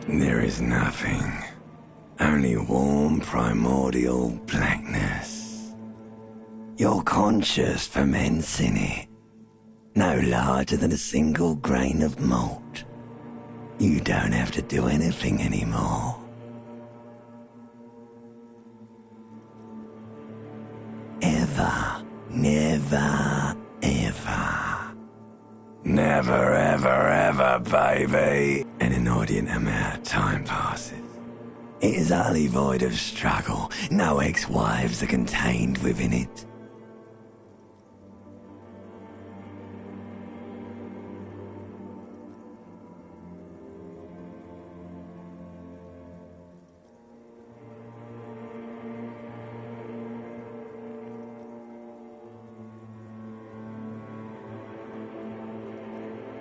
There is nothing. Only warm primordial blackness. Your conscious ferments in it. No larger than a single grain of malt. You don't have to do anything anymore. Ever. Never, ever. Never, ever, ever, baby. An inordinate amount of time passes. It is utterly void of struggle. No ex-wives are contained within it.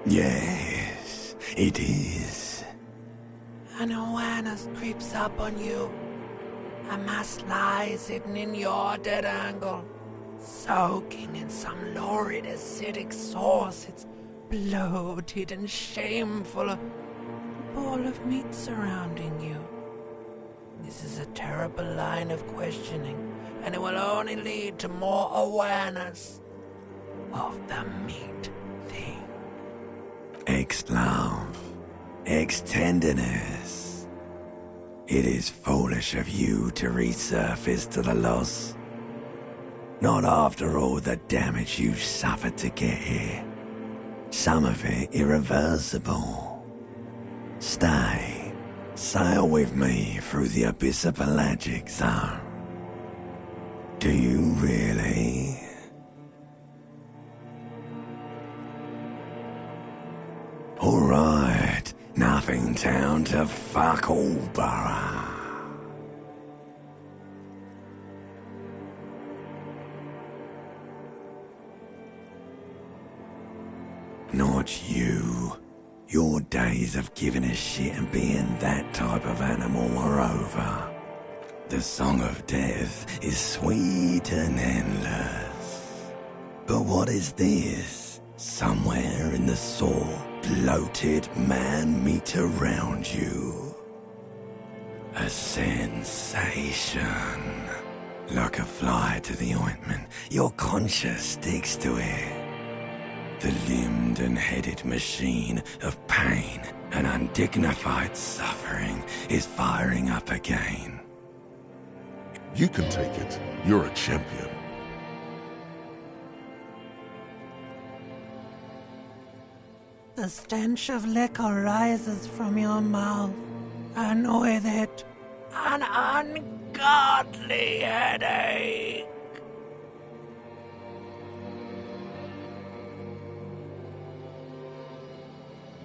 Yes, it is. An awareness creeps up on you. A mass lies hidden in your dead angle, soaking in some lurid acidic sauce. It's bloated and shameful, a ball of meat surrounding you. This is a terrible line of questioning, and it will only lead to more awareness of the meat thing. Ex-love, ex-tenderness. It is foolish of you to resurface to the loss. Not after all the damage you've suffered to get here. Some of it irreversible. Stay. Sail with me through the abyss of pelagic zone. Do you really? Alright, nothing town to fuck all borough. Not you. Your days of giving a shit and being that type of animal are over. The song of death is sweet and endless. But what is this? Somewhere in the sore, bloated man meat around you. A sensation. Like a fly to the ointment, your conscience sticks to it. The limbed and headed machine of pain and undignified suffering is firing up again. You can take it. You're a champion. The stench of liquor rises from your mouth, and with it, an ungodly headache.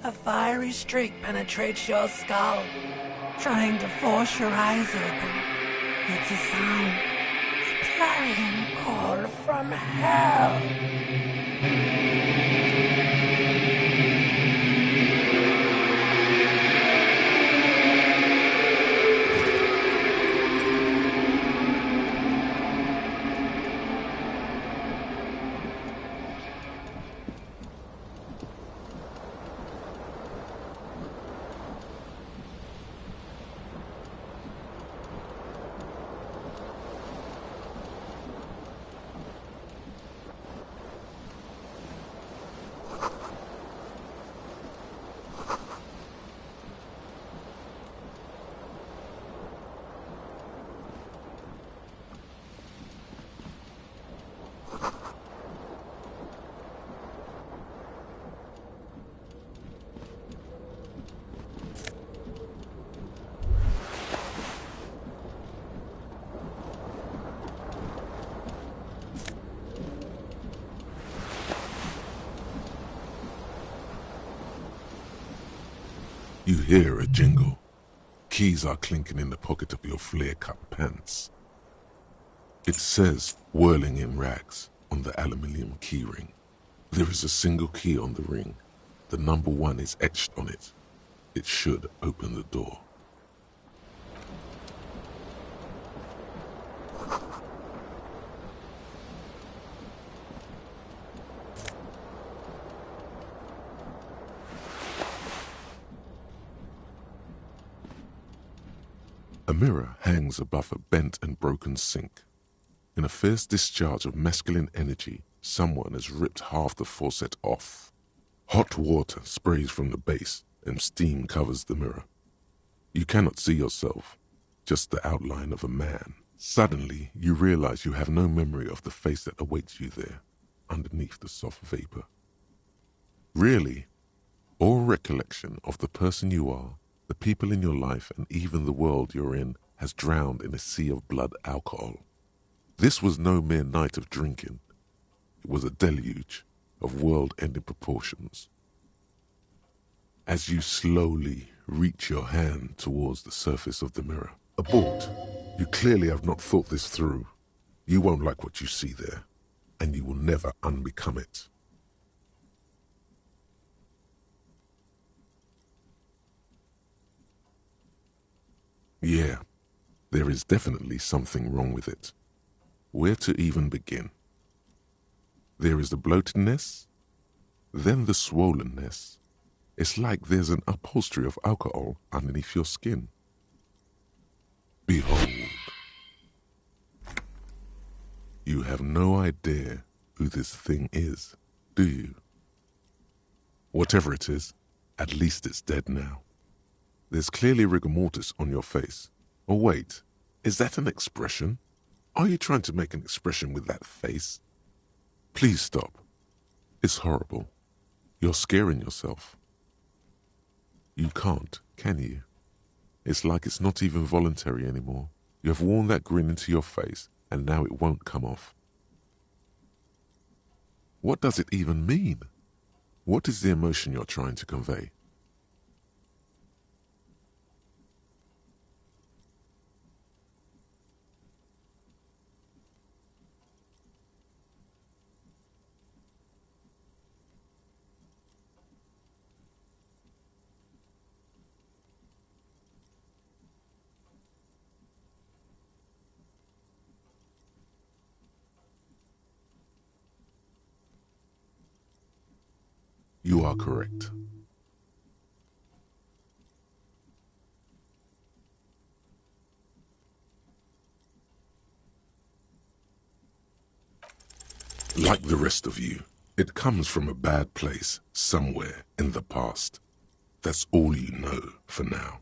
A fiery streak penetrates your skull, trying to force your eyes open. It's a sound, a clarion call from hell. You hear a jingle. Keys are clinking in the pocket of your flare-cut pants. It says, whirling in rags, on the aluminium keyring. There is a single key on the ring. The number 1 is etched on it. It should open the door. A mirror hangs above a bent and broken sink. In a fierce discharge of masculine energy, someone has ripped half the faucet off. Hot water sprays from the base and steam covers the mirror. You cannot see yourself, just the outline of a man. Suddenly, you realize you have no memory of the face that awaits you there, underneath the soft vapor. Really, all recollection of the person you are, the people in your life, and even the world you're in has drowned in a sea of blood alcohol. This was no mere night of drinking. It was a deluge of world-ending proportions. As you slowly reach your hand towards the surface of the mirror, abort. You clearly have not thought this through. You won't like what you see there, and you will never unbecome it. Yeah, there is definitely something wrong with it. Where to even begin? There is the bloatedness, then the swollenness. It's like there's an upholstery of alcohol underneath your skin. Behold. You have no idea who this thing is, do you? Whatever it is, at least it's dead now. There's clearly rigor mortis on your face. Oh wait, is that an expression? Are you trying to make an expression with that face? Please stop. It's horrible. You're scaring yourself. You can't, can you? It's like it's not even voluntary anymore. You have worn that grin into your face, and now it won't come off. What does it even mean? What is the emotion you're trying to convey? You are correct. Like the rest of you, it comes from a bad place somewhere in the past. That's all you know for now.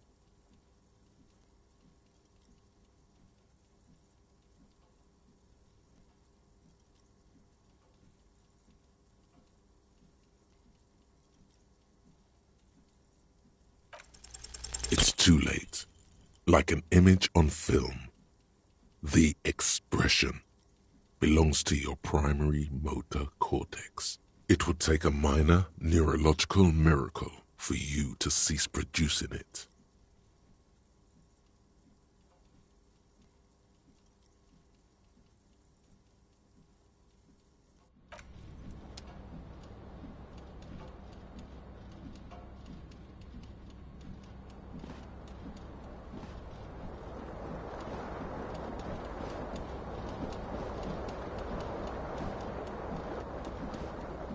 It's too late. Like an image on film. The expression belongs to your primary motor cortex. It would take a minor neurological miracle for you to cease producing it.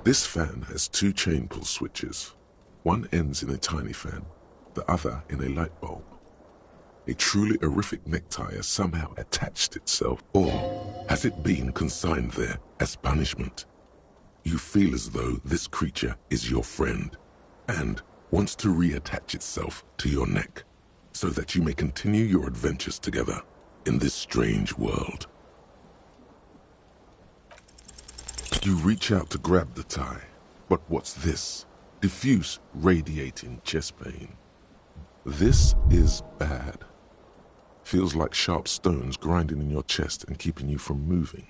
This fan has two chain pull switches. One ends in a tiny fan, the other in a light bulb. A truly horrific necktie has somehow attached itself, or has it been consigned there as punishment? You feel as though this creature is your friend, and wants to reattach itself to your neck, so that you may continue your adventures together in this strange world. You reach out to grab the tie, but what's this? Diffuse, radiating chest pain. This is bad. Feels like sharp stones grinding in your chest and keeping you from moving.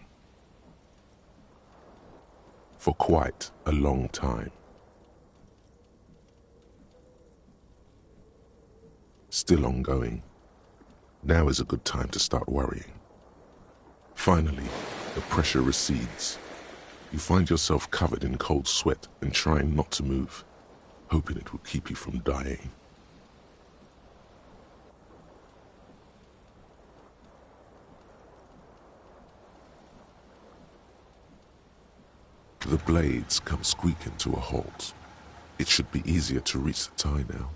For quite a long time. Still ongoing. Now is a good time to start worrying. Finally, the pressure recedes. You find yourself covered in cold sweat and trying not to move, hoping it will keep you from dying. The blades come squeaking to a halt. It should be easier to reach the tie now.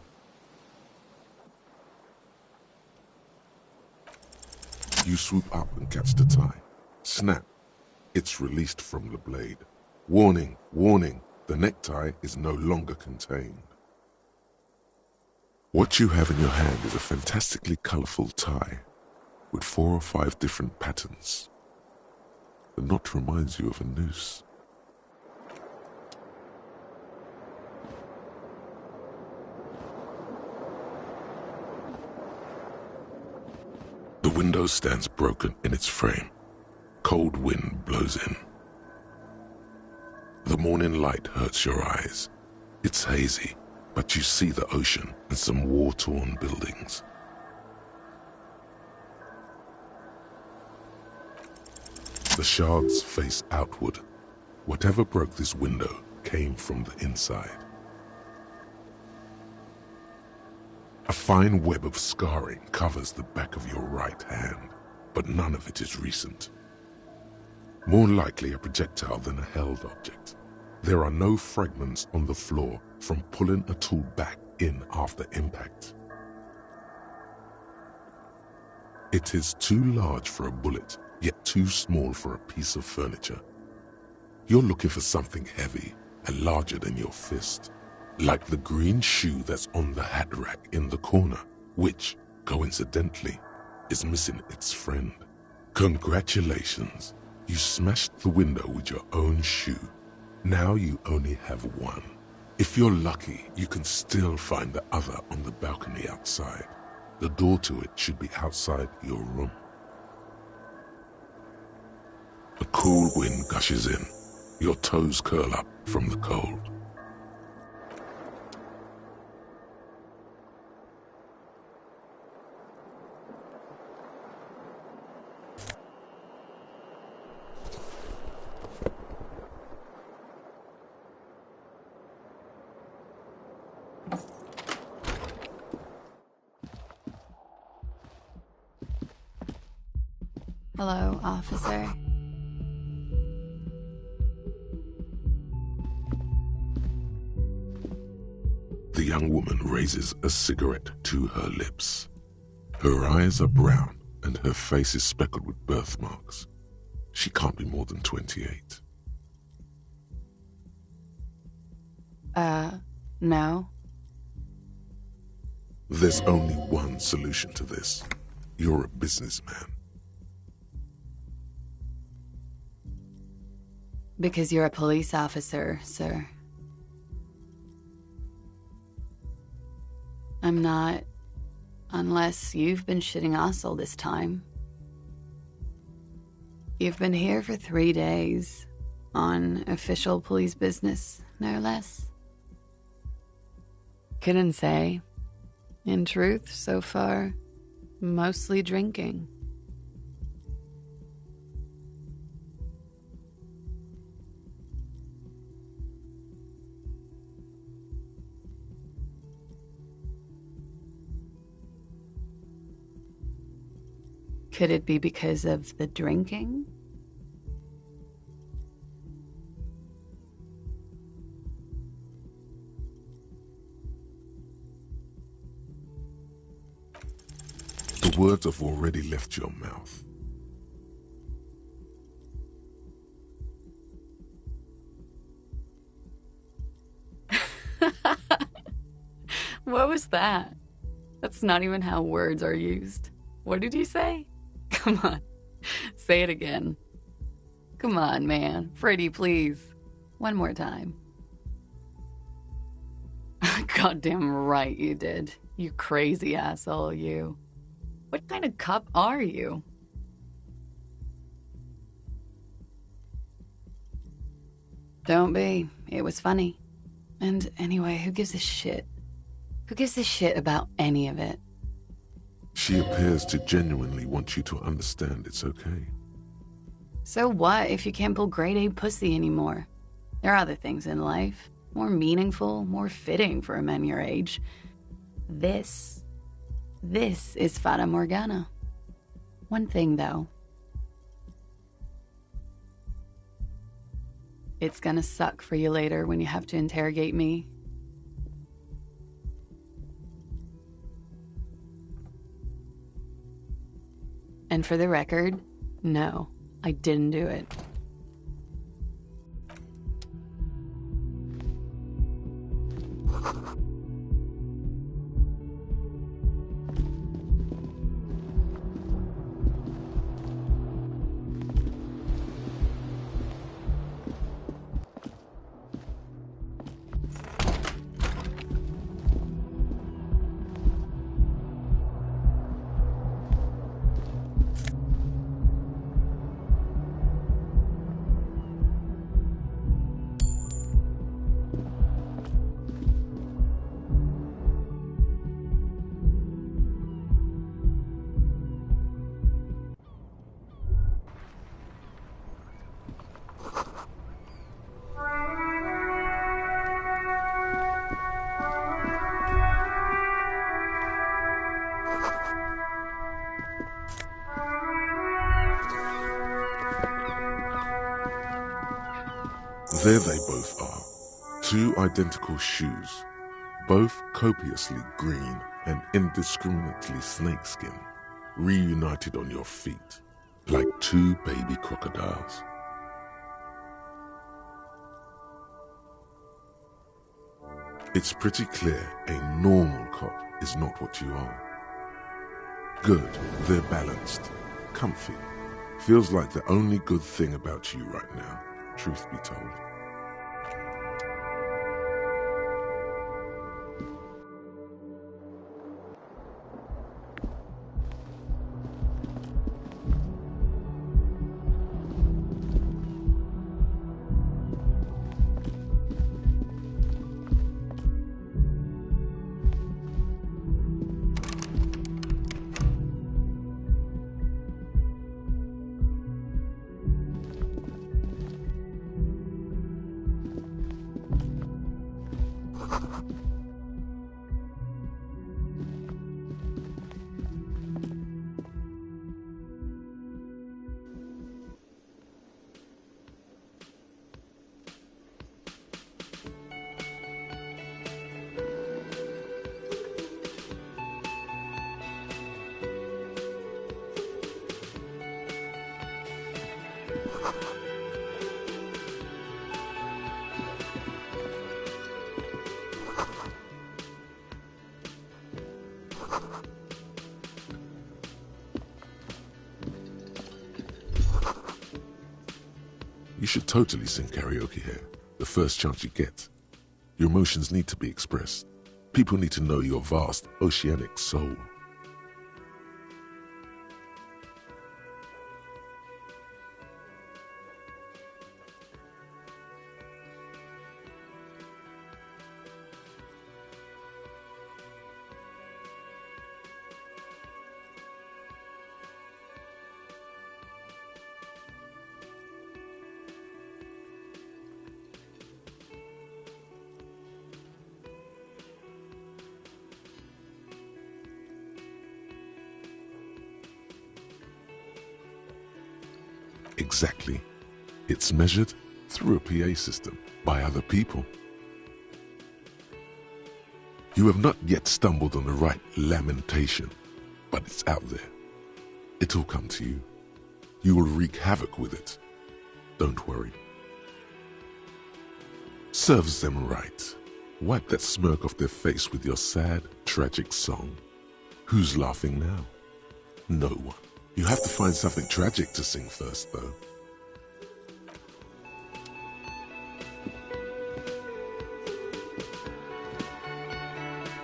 You swoop up and catch the tie. Snap. It's released from the blade. Warning, warning, the necktie is no longer contained. What you have in your hand is a fantastically colorful tie with 4 or 5 different patterns. The knot reminds you of a noose. The window stands broken in its frame. Cold wind blows in. The morning light hurts your eyes. It's hazy, but you see the ocean and some war-torn buildings. The shards face outward. Whatever broke this window came from the inside. A fine web of scarring covers the back of your right hand, but none of it is recent. More likely a projectile than a held object. There are no fragments on the floor from pulling a tool back in after impact. It is too large for a bullet, yet too small for a piece of furniture. You're looking for something heavy and larger than your fist, like the green shoe that's on the hat rack in the corner, which, coincidentally, is missing its friend. Congratulations, you smashed the window with your own shoe. Now you only have one. If you're lucky, you can still find the other on the balcony outside. The door to it should be outside your room. A cool wind gushes in. Your toes curl up from the cold. Hello, officer. The young woman raises a cigarette to her lips. Her eyes are brown and her face is speckled with birthmarks. She can't be more than 28. No. There's only one solution to this. You're a businessman. Because you're a police officer, sir. I'm not, unless you've been shitting us all this time. You've been here for 3 days, on official police business, no less. Couldn't say. In truth, so far, mostly drinking. Could it be because of the drinking? The words have already left your mouth. What was that? That's not even how words are used. What did you say? Come on, say it again. Come on, man. Freddie, please. One more time. Goddamn right you did. You crazy asshole, you. What kind of cop are you? Don't be. It was funny. And anyway, who gives a shit? Who gives a shit about any of it? She appears to genuinely want you to understand it's okay. So what if you can't pull grade A pussy anymore? There are other things in life, more meaningful, more fitting for a man your age. This is Fata Morgana. One thing, though. It's gonna suck for you later when you have to interrogate me. And for the record, no, I didn't do it. There they both are, two identical shoes, both copiously green and indiscriminately snakeskin, reunited on your feet, like two baby crocodiles. It's pretty clear a normal cop is not what you are. Good, they're balanced, comfy. Feels like the only good thing about you right now, truth be told. You should totally sing karaoke here, the first chance you get. Your emotions need to be expressed. People need to know your vast, oceanic soul. Exactly. It's measured through a PA system by other people. You have not yet stumbled on the right lamentation, but it's out there. It'll come to you. You will wreak havoc with it. Don't worry. Serves them right. Wipe that smirk off their face with your sad, tragic song. Who's laughing now? No one. You have to find something tragic to sing first, though.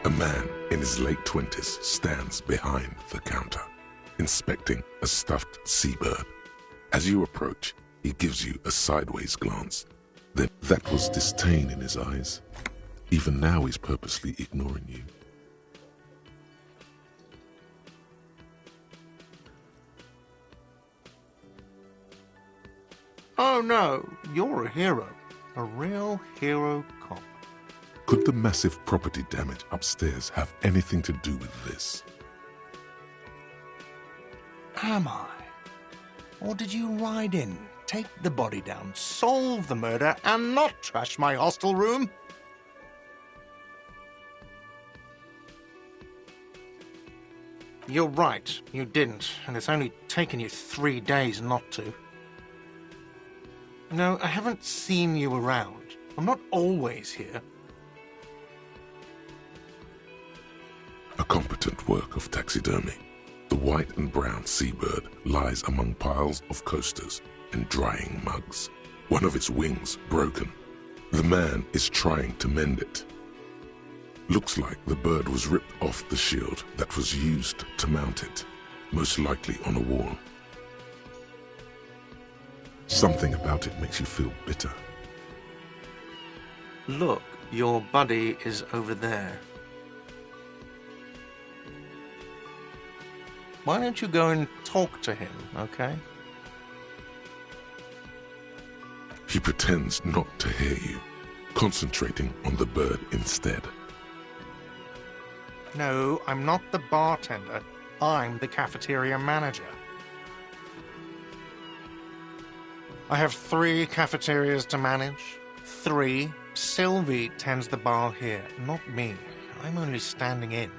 A man in his late 20s stands behind the counter, inspecting a stuffed seabird. As you approach, he gives you a sideways glance. Then that was disdain in his eyes. Even now he's purposely ignoring you. Oh no, you're a hero. A real hero cop. Could the massive property damage upstairs have anything to do with this? Am I? Or did you ride in, take the body down, solve the murder, and not trash my hostel room? You're right, you didn't, and it's only taken you 3 days not to. No, I haven't seen you around. I'm not always here. A competent work of taxidermy. The white and brown seabird lies among piles of coasters and drying mugs. One of its wings broken. The man is trying to mend it. Looks like the bird was ripped off the shield that was used to mount it, most likely on a wall. Something about it makes you feel bitter. Look, your buddy is over there. Why don't you go and talk to him, okay? He pretends not to hear you, concentrating on the bird instead. No, I'm not the bartender. I'm the cafeteria manager. I have 3 cafeterias to manage. 3. Sylvie tends the bar here, not me. I'm only standing in.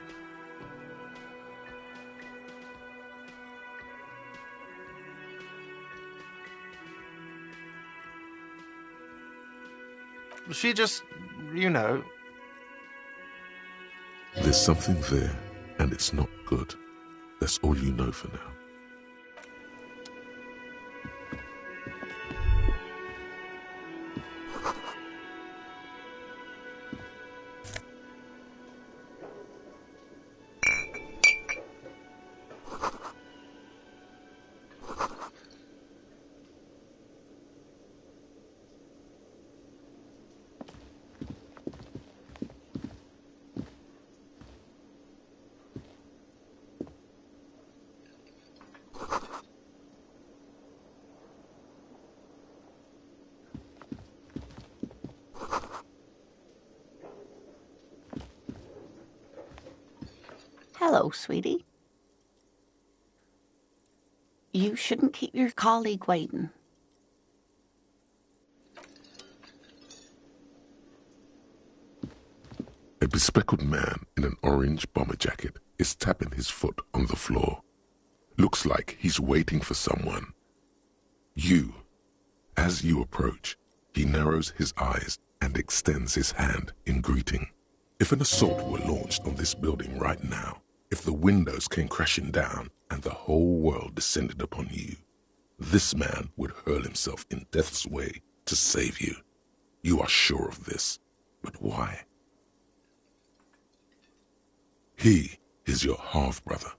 She just, you know... There's something there, and it's not good. That's all you know for now. Hello, sweetie. You shouldn't keep your colleague waiting. A bespectacled man in an orange bomber jacket is tapping his foot on the floor. Looks like he's waiting for someone. As you approach, he narrows his eyes and extends his hand in greeting. If an assault were launched on this building right now, if the windows came crashing down and the whole world descended upon you, this man would hurl himself in death's way to save you. You are sure of this, but why? He is your half-brother.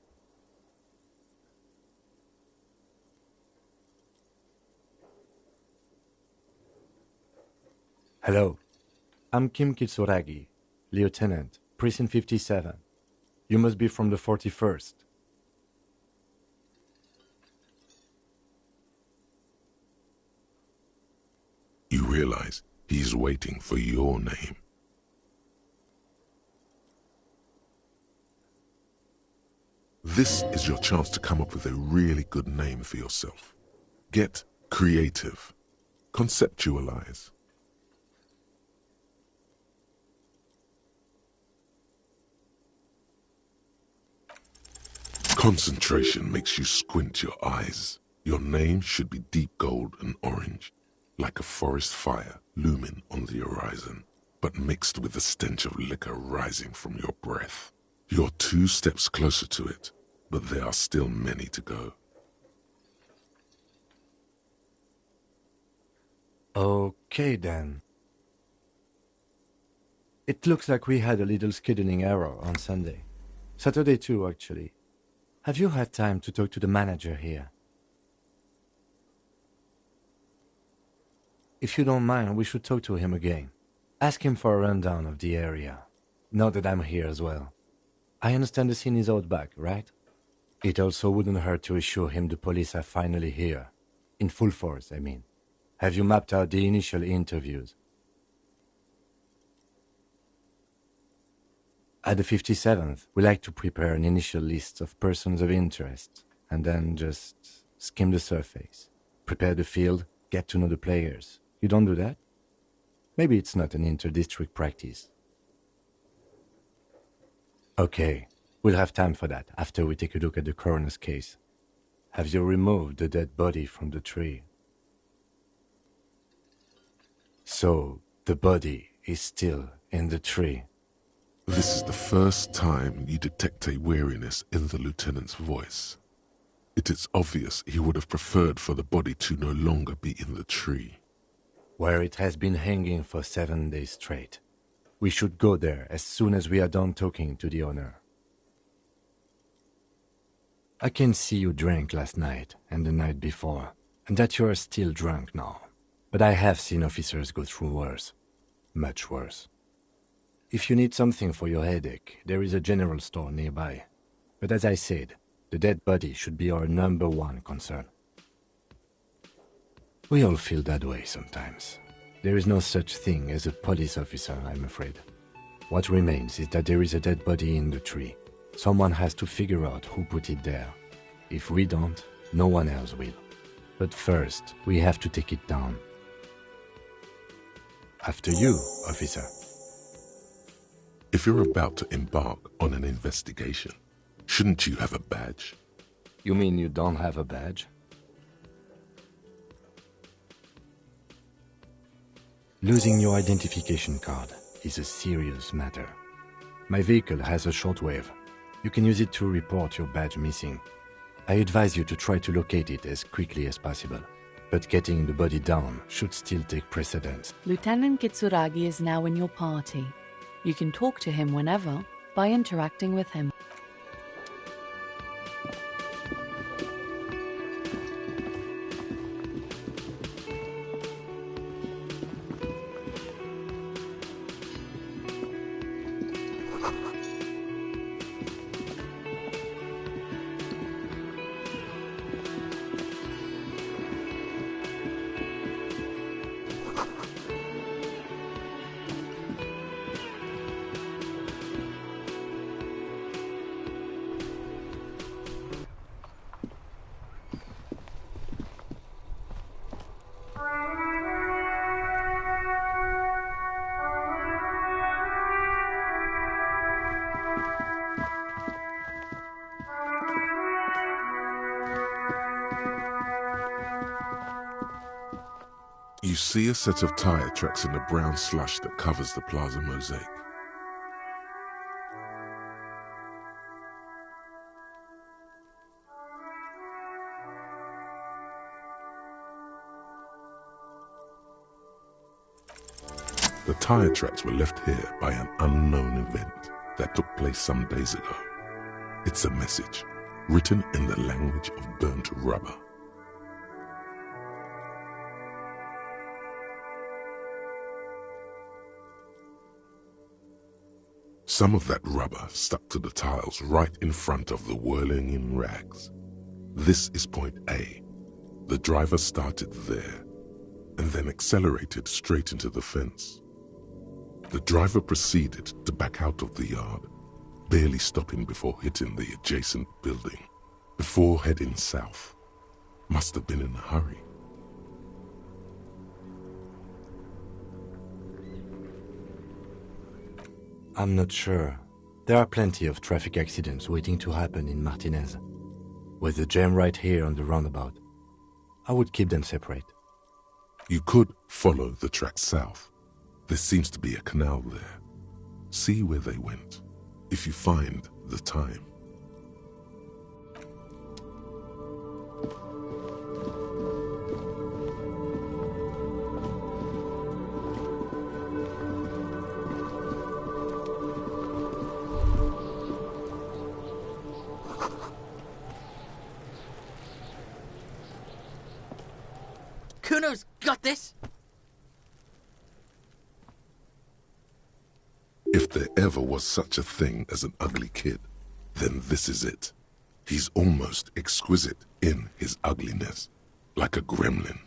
Hello, I'm Kim Kitsuragi, Lieutenant, Precinct 57. You must be from the 41st. You realize he's waiting for your name. This is your chance to come up with a really good name for yourself. Get creative. Conceptualize. Concentration makes you squint your eyes. Your name should be deep gold and orange, like a forest fire looming on the horizon, but mixed with the stench of liquor rising from your breath. You're 2 steps closer to it, but there are still many to go. Okay then. It looks like we had a little scheduling error on Sunday. Saturday too, actually. Have you had time to talk to the manager here? If you don't mind, we should talk to him again. Ask him for a rundown of the area. Now that I'm here as well. I understand the scene is out back, right? It also wouldn't hurt to assure him the police are finally here. In full force, I mean. Have you mapped out the initial interviews? At the 57th, we like to prepare an initial list of persons of interest, and then just skim the surface. Prepare the field, get to know the players. You don't do that? Maybe it's not an inter-district practice. Okay, We'll have time for that after we take a look at the coroner's case. Have you removed the dead body from the tree? So, the body is still in the tree. This is the first time you detect a weariness in the lieutenant's voice. It is obvious he would have preferred for the body to no longer be in the tree. Where it has been hanging for 7 days straight. We should go there as soon as we are done talking to the owner. I can see you drank last night and the night before, and that you are still drunk now. But I have seen officers go through worse. Much worse. If you need something for your headache, there is a general store nearby. But as I said, the dead body should be our #1 concern. We all feel that way sometimes. There is no such thing as a police officer, I'm afraid. What remains is that there is a dead body in the tree. Someone has to figure out who put it there. If we don't, no one else will. But first, we have to take it down. After you, officer. If you're about to embark on an investigation, shouldn't you have a badge? You mean you don't have a badge? Losing your identification card is a serious matter. My vehicle has a shortwave. You can use it to report your badge missing. I advise you to try to locate it as quickly as possible. But getting the body down should still take precedence. Lieutenant Kitsuragi is now in your party. You can talk to him whenever by interacting with him. You see a set of tire tracks in the brown slush that covers the plaza mosaic. The tire tracks were left here by an unknown event that took place some days ago. It's a message, written in the language of burnt rubber. Some of that rubber stuck to the tiles right in front of the whirling in rags. This is point A. The driver started there and then accelerated straight into the fence. The driver proceeded to back out of the yard, barely stopping before hitting the adjacent building, before heading south. Must have been in a hurry. I'm not sure. There are plenty of traffic accidents waiting to happen in Martinez. With the jam right here on the roundabout, I would keep them separate. You could follow the track south. There seems to be a canal there. See where they went, if you find the time. Kuno's got this! If there ever was such a thing as an ugly kid, then this is it. He's almost exquisite in his ugliness, like a gremlin.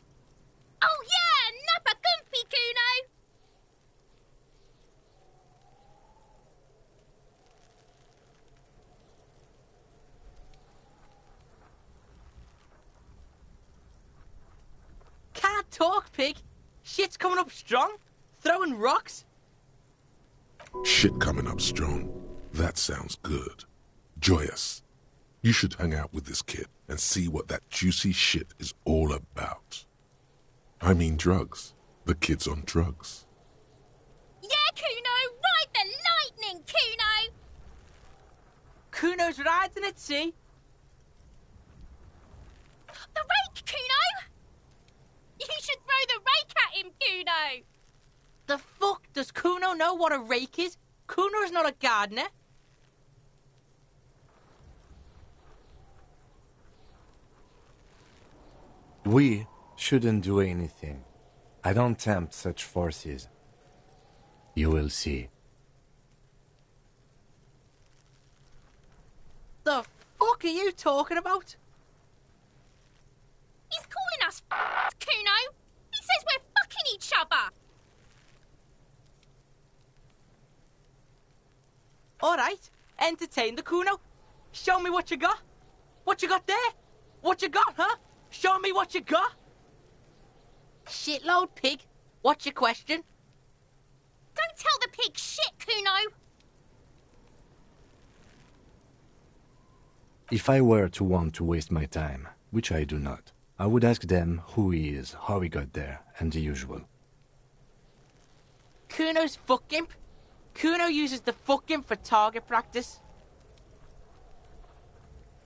Oh yeah, nappa gumpy, Kuno! Can't talk, pig! Shit's coming up strong! Throwing rocks! Shit coming up strong. That sounds good. joyous. You should hang out with this kid and see what that juicy shit is all about. I mean drugs. The kid's on drugs. Yeah, Kuno! Ride the lightning, Kuno! Kuno's riding it, see? The rake, Kuno! You should throw the rake at him, Kuno! The fuck? Does Kuno know what a rake is? Kuno's not a gardener. We shouldn't do anything. I don't tempt such forces. You will see. The fuck are you talking about? He's calling us Kuno! He says we're fucking each other! Alright, entertain the Kuno. Show me what you got. What you got there? What you got, huh? Show me what you got. Shitload pig. What's your question? Don't tell the pig shit, Kuno! If I were to want to waste my time, which I do not, I would ask them who he is, how he got there, and the usual. Kuno's fuck imp. Kuno uses the fuck imp for target practice.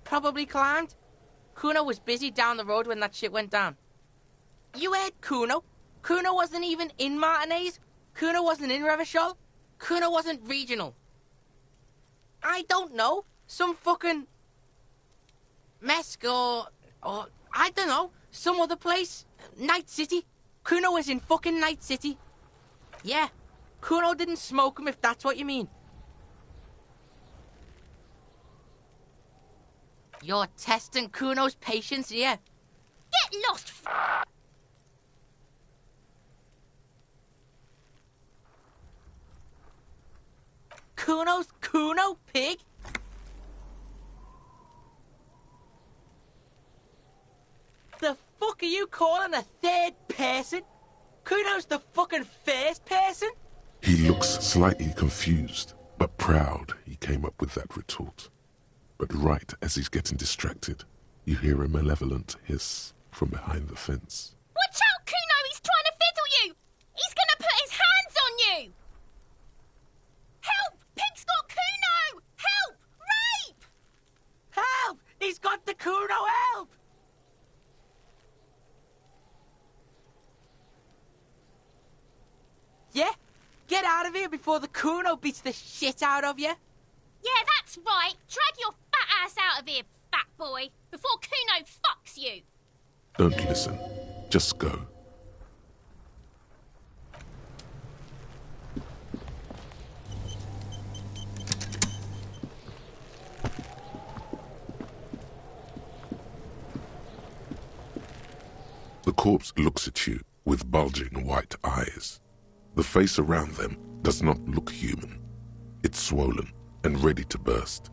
Probably climbed. Kuno was busy down the road when that shit went down. You heard Kuno. Kuno wasn't even in Martinez. Kuno wasn't in Revachol. Kuno wasn't regional. I don't know. Some fucking... Mesk or I don't know. Some other place. Night City. Kuno was in fucking Night City. Yeah. Kuno didn't smoke him if that's what you mean. You're testing Kuno's patience here. Get lost, Kuno's Kuno, pig? The fuck are you calling a third person? Kuno's the fucking first person? He looks slightly confused, but proud he came up with that retort. But right as he's getting distracted, you hear a malevolent hiss from behind the fence. Watch out, Kuno! He's trying to fiddle you! He's gonna put his hands on you! Help! Pig's got Kuno! Help! Rape! Help! He's got the Kuno, help! Yeah? Get out of here before the Kuno beats the shit out of you. Yeah, that's right. Drag your fat ass out of here, fat boy, before Kuno fucks you. Don't listen. Just go. The corpse looks at you with bulging white eyes. The face around them does not look human. It's swollen and ready to burst.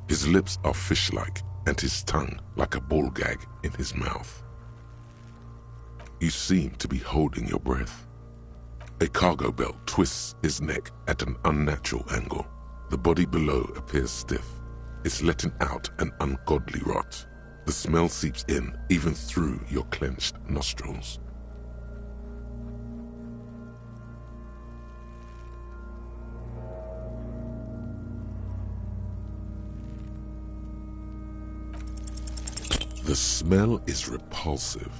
His lips are fish-like and his tongue like a ball gag in his mouth. You seem to be holding your breath. A cargo belt twists his neck at an unnatural angle. The body below appears stiff. It's letting out an ungodly rot. The smell seeps in even through your clenched nostrils. The smell is repulsive.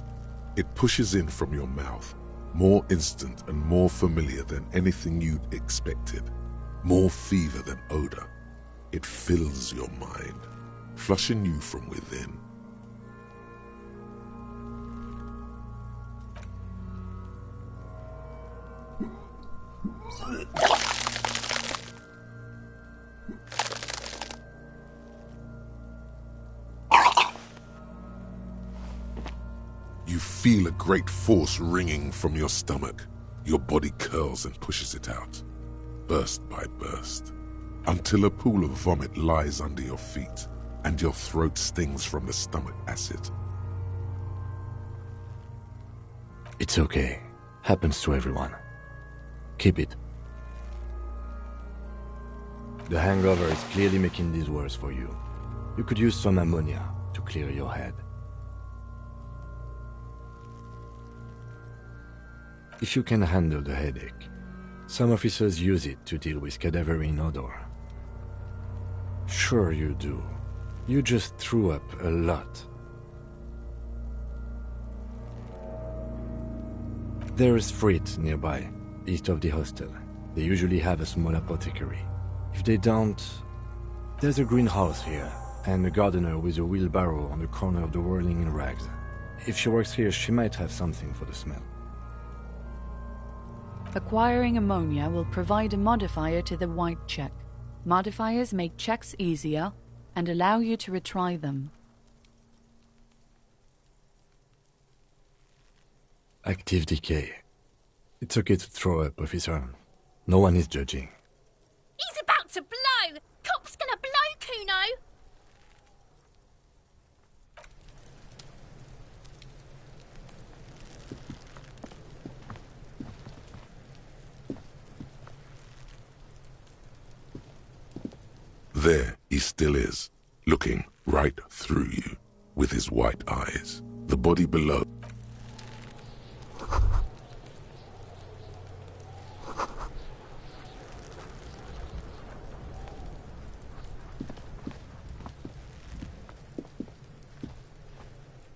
It pushes in from your mouth, more instant and more familiar than anything you'd expected, more fever than odor. It fills your mind, flushing you from within. You feel a great force ringing from your stomach. Your body curls and pushes it out, burst by burst, until a pool of vomit lies under your feet and your throat stings from the stomach acid. It's okay. Happens to everyone. Keep it. The hangover is clearly making this worse for you. You could use some ammonia to clear your head. If you can handle the headache, some officers use it to deal with cadaverine odor. Sure you do. You just threw up a lot. There is Frit nearby, east of the hostel. They usually have a small apothecary. If they don't, there's a greenhouse here, and a gardener with a wheelbarrow on the corner of the whirling in rags. If she works here, she might have something for the smell. Acquiring ammonia will provide a modifier to the white check. Modifiers make checks easier and allow you to retry them. Active decay. It's okay to throw up, officer. No one is judging. He's about to blow! Cop's gonna blow, Kuno! There he still is, looking right through you with his white eyes. The body below.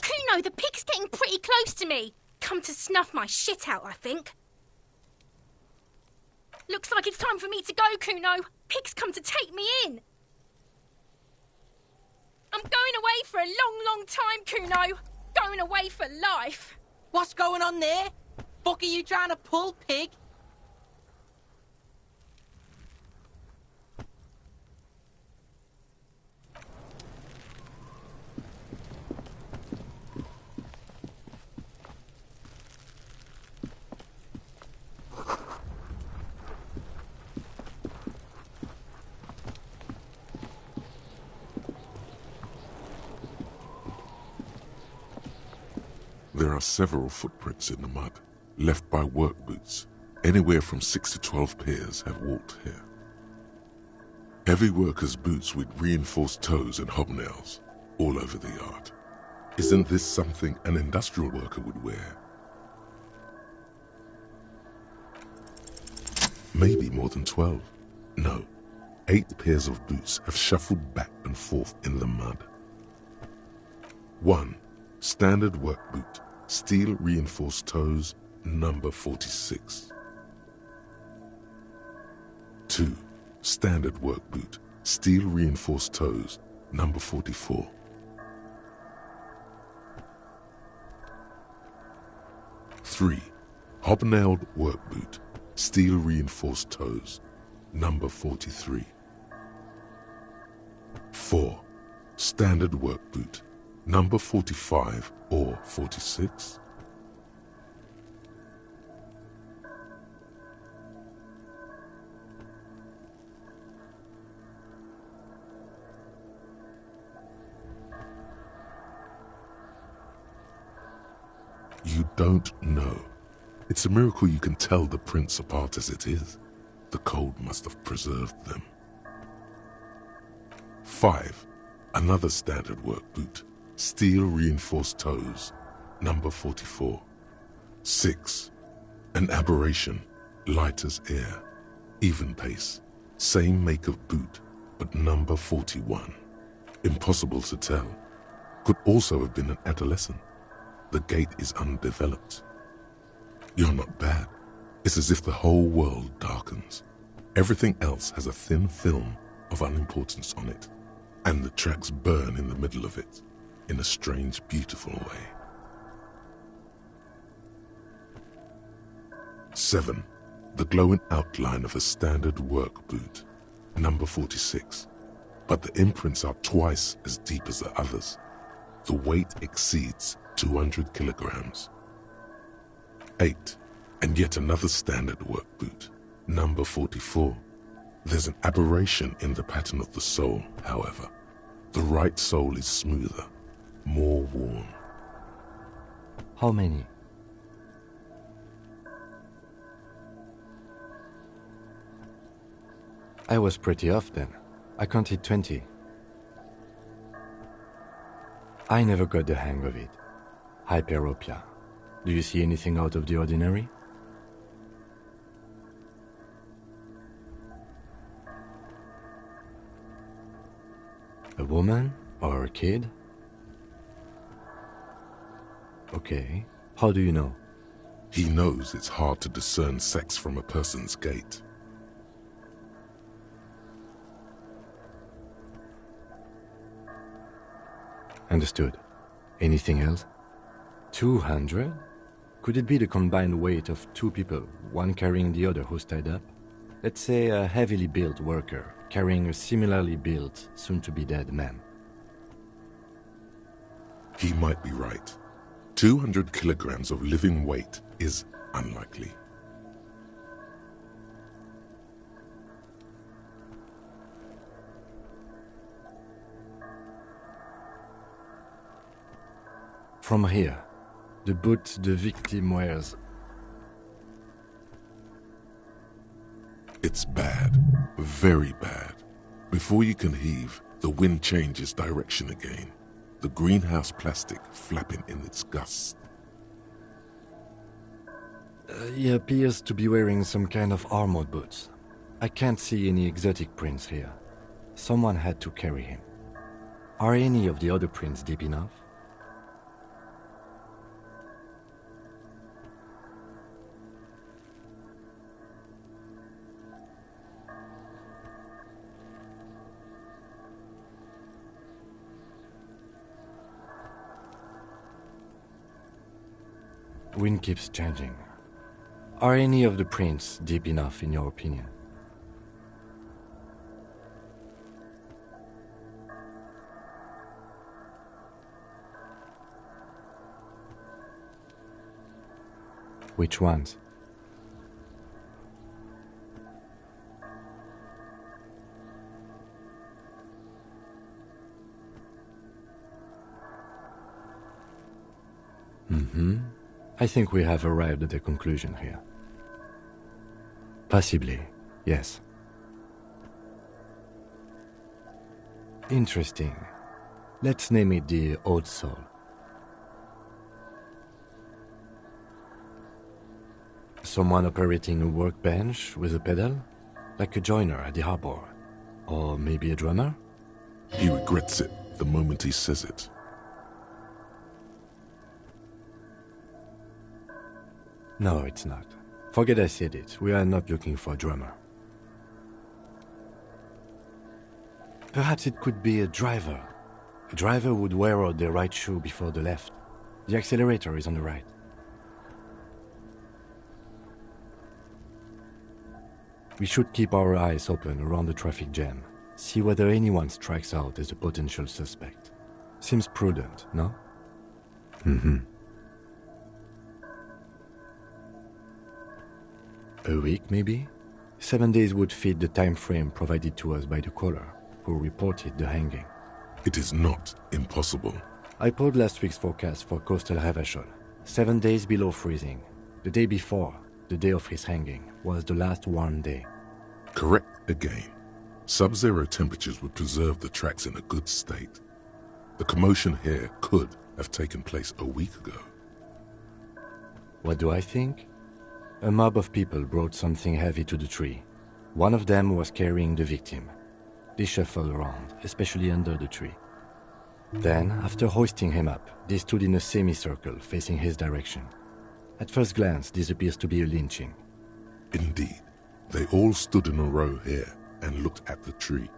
Kuno, the pig's getting pretty close to me. Come to snuff my shit out, I think. Looks like it's time for me to go, Kuno. Pig's come to take me in. I'm going away for a long, long time, Kuno. Going away for life. What's going on there? Fuck are you trying to pull, pig? There are several footprints in the mud, left by work boots. Anywhere from 6 to 12 pairs have walked here. Heavy workers' boots with reinforced toes and hobnails all over the yard. Isn't this something an industrial worker would wear? Maybe more than 12. No, 8 pairs of boots have shuffled back and forth in the mud. 1. Standard work boot, steel reinforced toes, number 46. 2. Standard work boot, steel reinforced toes, number 44. 3. Hobnailed work boot, steel reinforced toes, number 43. 4. Standard work boot, number 45 or 46. You don't know. It's a miracle you can tell the prints apart as it is. The cold must have preserved them. 5. Another standard work boot, steel reinforced toes, number 44. 6. An aberration, light as air, even pace, same make of boot, but number 41. Impossible to tell. Could also have been an adolescent. The gait is undeveloped. You're not bad. It's as if the whole world darkens. Everything else has a thin film of unimportance on it, and the tracks burn in the middle of it, in a strange, beautiful way. 7. The glowing outline of a standard work boot, number 46, but the imprints are twice as deep as the others. The weight exceeds 200 kilograms. 8. And yet another standard work boot, number 44. There's an aberration in the pattern of the sole, however. The right sole is smoother, more worn. How many? I was pretty off then. I counted 20. I never got the hang of it. Hyperopia. Do you see anything out of the ordinary? A woman or a kid? Okay. How do you know? He knows it's hard to discern sex from a person's gait. Understood. Anything else? 200? Could it be the combined weight of two people, one carrying the other who's tied up? Let's say a heavily built worker carrying a similarly built, soon-to-be-dead man. He might be right. 200 kilograms of living weight is unlikely. From here, the boot the victim wears. It's bad. Very bad. Before you can heave, the wind changes direction again. The greenhouse plastic flapping in its gusts. He appears to be wearing some kind of armored boots. I can't see any exotic prints here. Someone had to carry him. Are any of the other prints deep enough? Wind keeps changing. Are any of the prints deep enough in your opinion? Which ones? I think we have arrived at a conclusion here. Possibly, yes. Interesting. Let's name it the Old Soul. Someone operating a workbench with a pedal? Like a joiner at the harbor? Or maybe a drummer? He regrets it the moment he says it. No, it's not. Forget I said it. We are not looking for a drummer. Perhaps it could be a driver. A driver would wear out the right shoe before the left. The accelerator is on the right. We should keep our eyes open around the traffic jam. See whether anyone strikes out as a potential suspect. Seems prudent, no? A week, maybe? 7 days would fit the time frame provided to us by the caller, who reported the hanging. It is not impossible. I pulled last week's forecast for coastal Havashol. 7 days below freezing. The day before, the day of his hanging, was the last warm day. Correct again. Sub-zero temperatures would preserve the tracks in a good state. The commotion here could have taken place a week ago. What do I think? A mob of people brought something heavy to the tree. One of them was carrying the victim. They shuffled around, especially under the tree. Then, after hoisting him up, they stood in a semicircle facing his direction. At first glance, this appears to be a lynching. Indeed. They all stood in a row here and looked at the tree.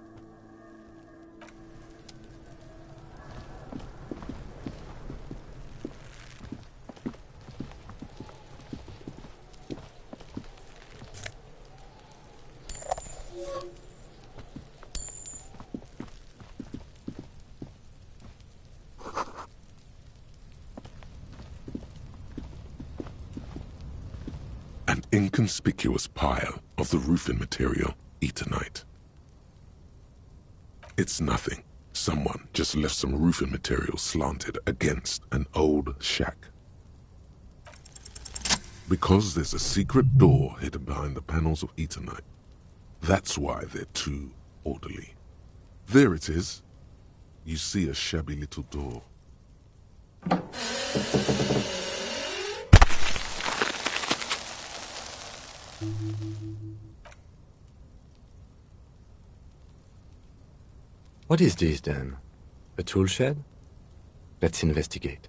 An inconspicuous pile of the roofing material, Eternite. It's nothing. Someone just left some roofing material slanted against an old shack. Because there's a secret door hidden behind the panels of Eternite, That's why they're too orderly. There it is. You see a shabby little door. What is this, then? A tool shed? Let's investigate.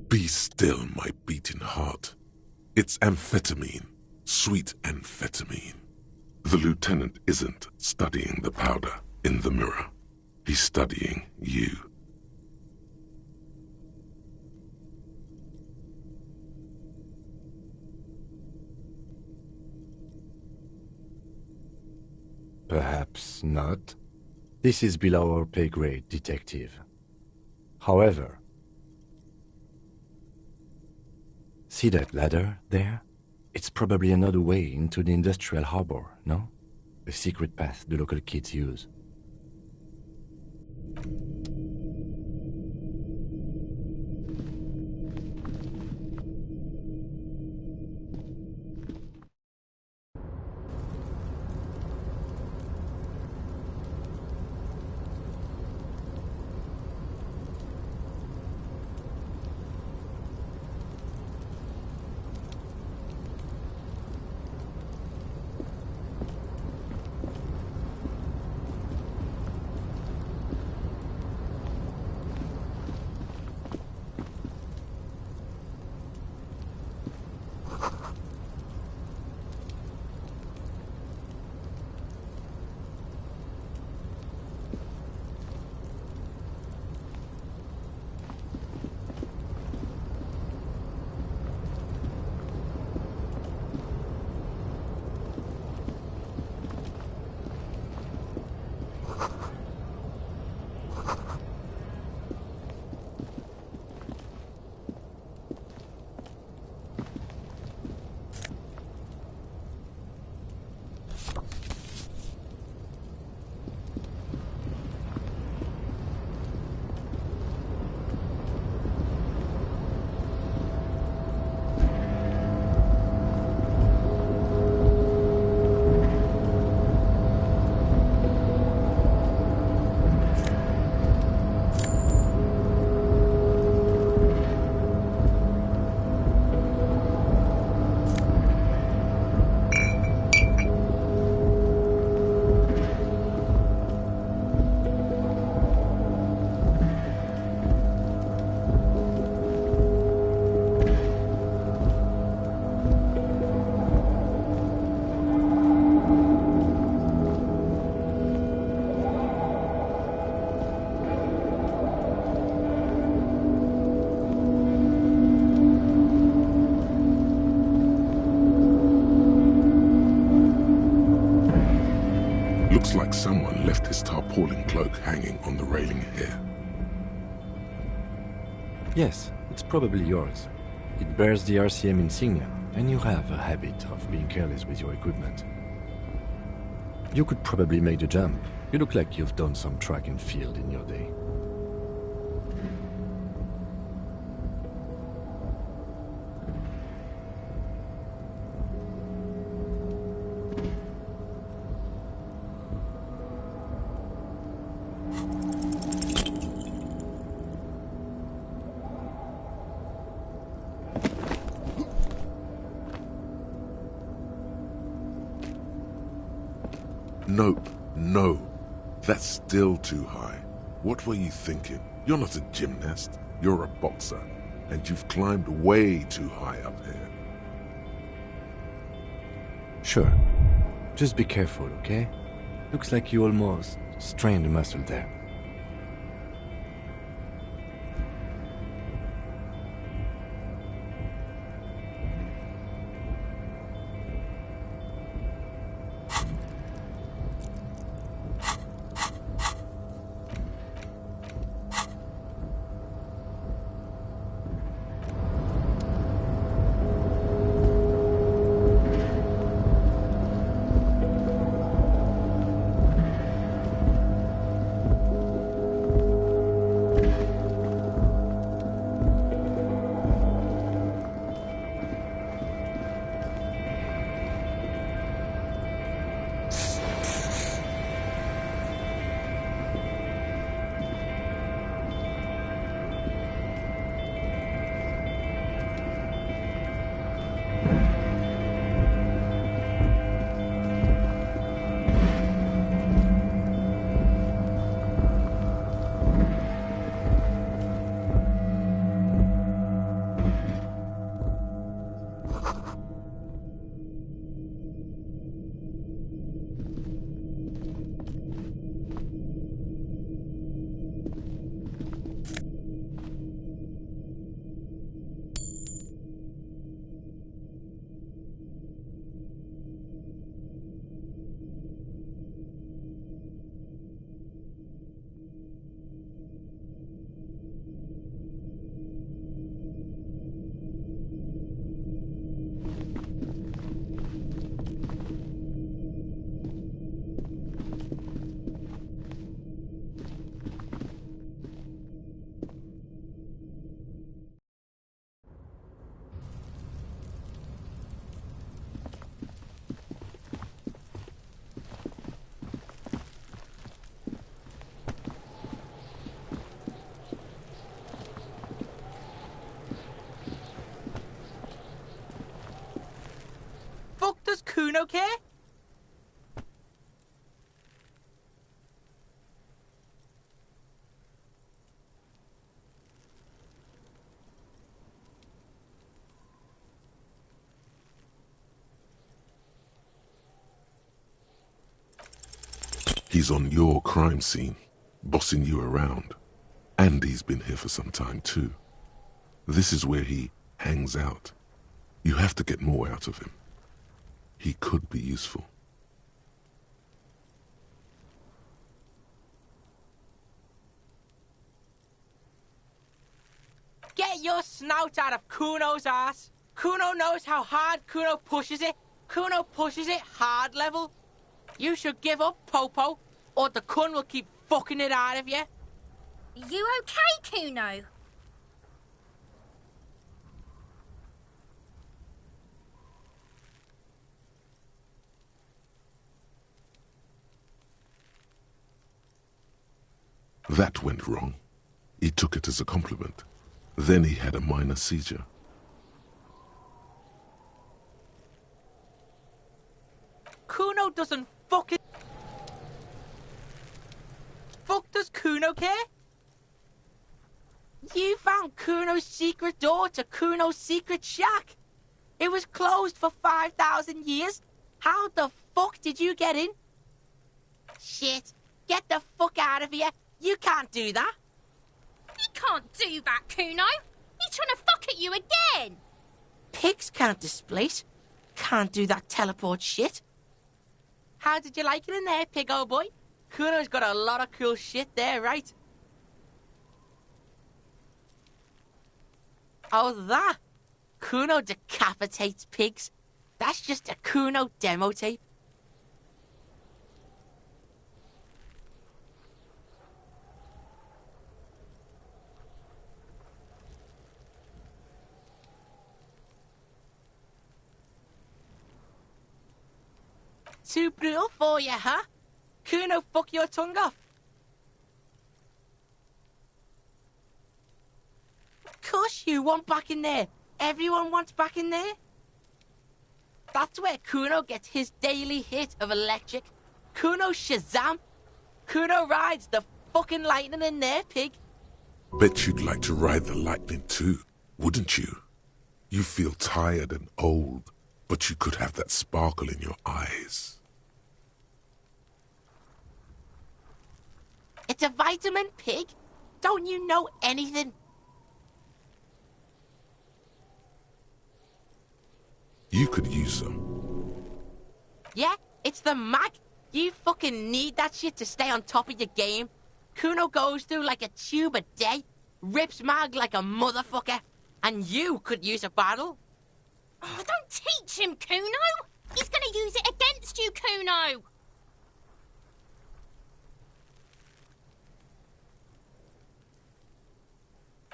Be still, my beating heart. It's amphetamine. Sweet amphetamine. The lieutenant isn't studying the powder in the mirror. He's studying you. Perhaps not. This is below our pay grade, detective. However, see that ladder there? It's probably another way into the industrial harbor, no? A secret path the local kids use. Looks like someone left his tarpaulin cloak hanging on the railing here. Yes, it's probably yours. It bears the RCM insignia, and you have a habit of being careless with your equipment. You could probably make the jump. You look like you've done some track and field in your day. Nope, no. That's still too high. What were you thinking? You're not a gymnast. You're a boxer. And you've climbed way too high up here. Sure. Just be careful, okay? Looks like you almost strained a muscle there. Kuno care? He's on your crime scene, bossing you around. And he's been here for some time too. This is where he hangs out. You have to get more out of him. He could be useful. Get your snout out of Kuno's ass. Kuno knows how hard Kuno pushes it. Kuno pushes it hard level. You should give up, Popo, or the Kun will keep fucking it out of you. You okay, Kuno? That went wrong. He took it as a compliment. Then he had a minor seizure. Kuno doesn't fucking... Fuck does Kuno care? You found Kuno's secret door to Kuno's secret shack. It was closed for 5,000 years. How the fuck did you get in? Shit. Get the fuck out of here. You can't do that. He can't do that, Kuno. He's trying to fuck at you again. Pigs can't displace. Can't do that teleport shit. How did you like it in there, pig old boy? Kuno's got a lot of cool shit there, right? Oh, that? Kuno decapitates pigs. That's just a Kuno demo tape. Too brutal for you, huh? Kuno fuck your tongue off. Of course you want back in there. Everyone wants back in there. That's where Kuno gets his daily hit of electric. Kuno Shazam. Kuno rides the fucking lightning in there, pig. Bet you'd like to ride the lightning too, wouldn't you? You feel tired and old, but you could have that sparkle in your eyes. It's a vitamin, pig. Don't you know anything? You could use some. Yeah, it's the mag. You fucking need that shit to stay on top of your game. Kuno goes through like a tube a day, rips mag like a motherfucker, and you could use a battle. Oh, don't teach him, Kuno. He's gonna use it against you, Kuno.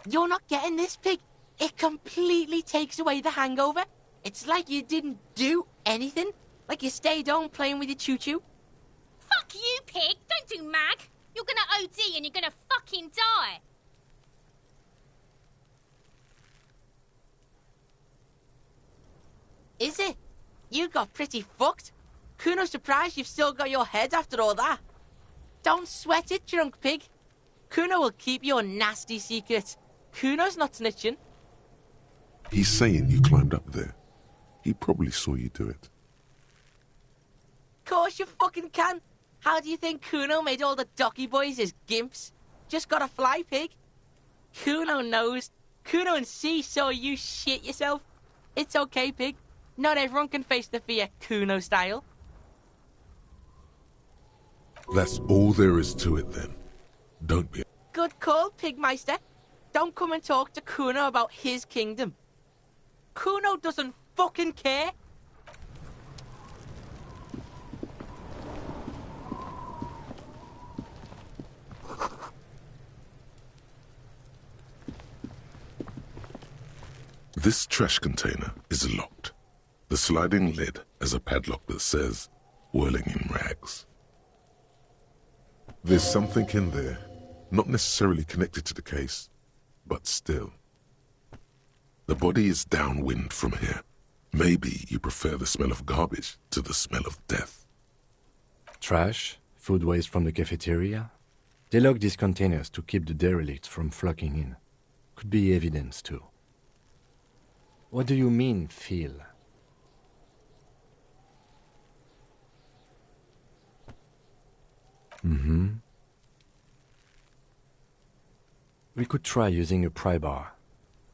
You're not getting this, pig. It completely takes away the hangover. It's like you didn't do anything. Like you stayed home playing with your choo-choo. Fuck you, pig. Don't do mag. You're gonna OD and you're gonna fucking die. Is it? You got pretty fucked. Kuno's surprised you've still got your head after all that. Don't sweat it, drunk pig. Kuno will keep your nasty secrets. Kuno's not snitching. He's saying you climbed up there. He probably saw you do it. Course you fucking can. How do you think Kuno made all the docky boys his gimps? Just gotta fly, pig. Kuno knows. Kuno and C saw you shit yourself. It's okay, pig. Not everyone can face the fear Kuno style. That's all there is to it then. Don't be... Good call, Pigmeister. Don't come and talk to Kuno about his kingdom. Kuno doesn't fucking care. This trash container is locked. The sliding lid has a padlock that says, whirling in rags. There's something in there, not necessarily connected to the case, but still. The body is downwind from here. Maybe you prefer the smell of garbage to the smell of death. Trash? Food waste from the cafeteria? They lock these containers to keep the derelicts from flocking in. Could be evidence, too. What do you mean, feel? We could try using a pry bar.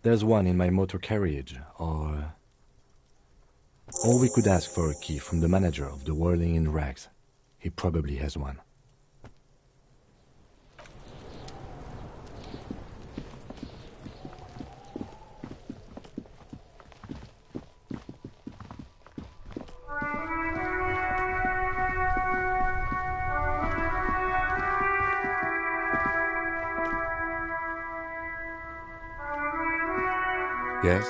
There's one in my motor carriage, or we could ask for a key from the manager of the Whirling in Rags. He probably has one. Yes?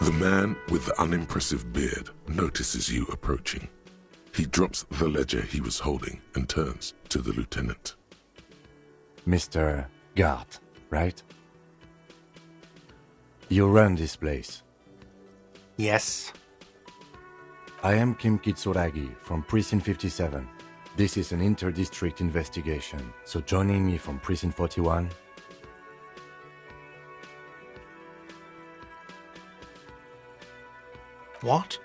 The man with the unimpressive beard notices you approaching. He drops the ledger he was holding and turns to the lieutenant. Mr. Gart, right? You run this place. Yes. I am Kim Kitsuragi from Precinct 57. This is an inter-district investigation, so joining me from Precinct 41... What?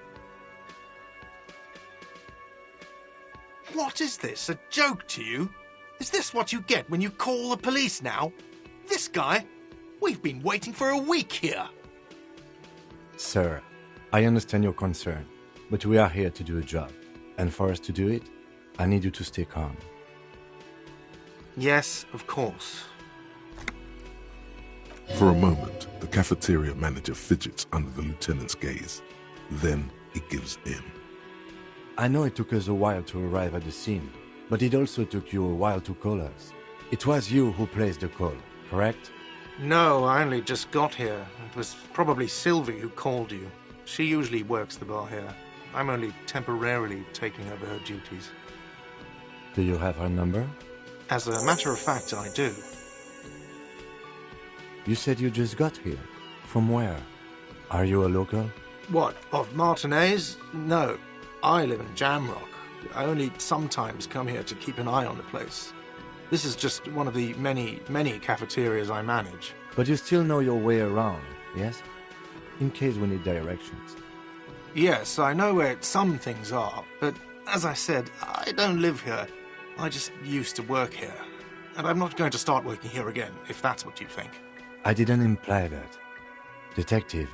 What is this? A joke to you? Is this what you get when you call the police now? This guy? We've been waiting for a week here. Sir, I understand your concern, but we are here to do a job. And for us to do it, I need you to stay calm. Yes, of course. For a moment, the cafeteria manager fidgets under the lieutenant's gaze. Then he gives in. I know it took us a while to arrive at the scene, but it also took you a while to call us. It was you who placed the call, correct? No, I only just got here. It was probably Sylvie who called you. She usually works the bar here. I'm only temporarily taking over her duties. Do you have her number? As a matter of fact, I do. You said you just got here. From where? Are you a local? What, of Martinez? No. I live in Jamrock. I only sometimes come here to keep an eye on the place. This is just one of the many, many cafeterias I manage. But you still know your way around, yes? In case we need directions. Yes, I know where some things are, but as I said, I don't live here. I just used to work here. And I'm not going to start working here again, if that's what you think. I didn't imply that. Detective.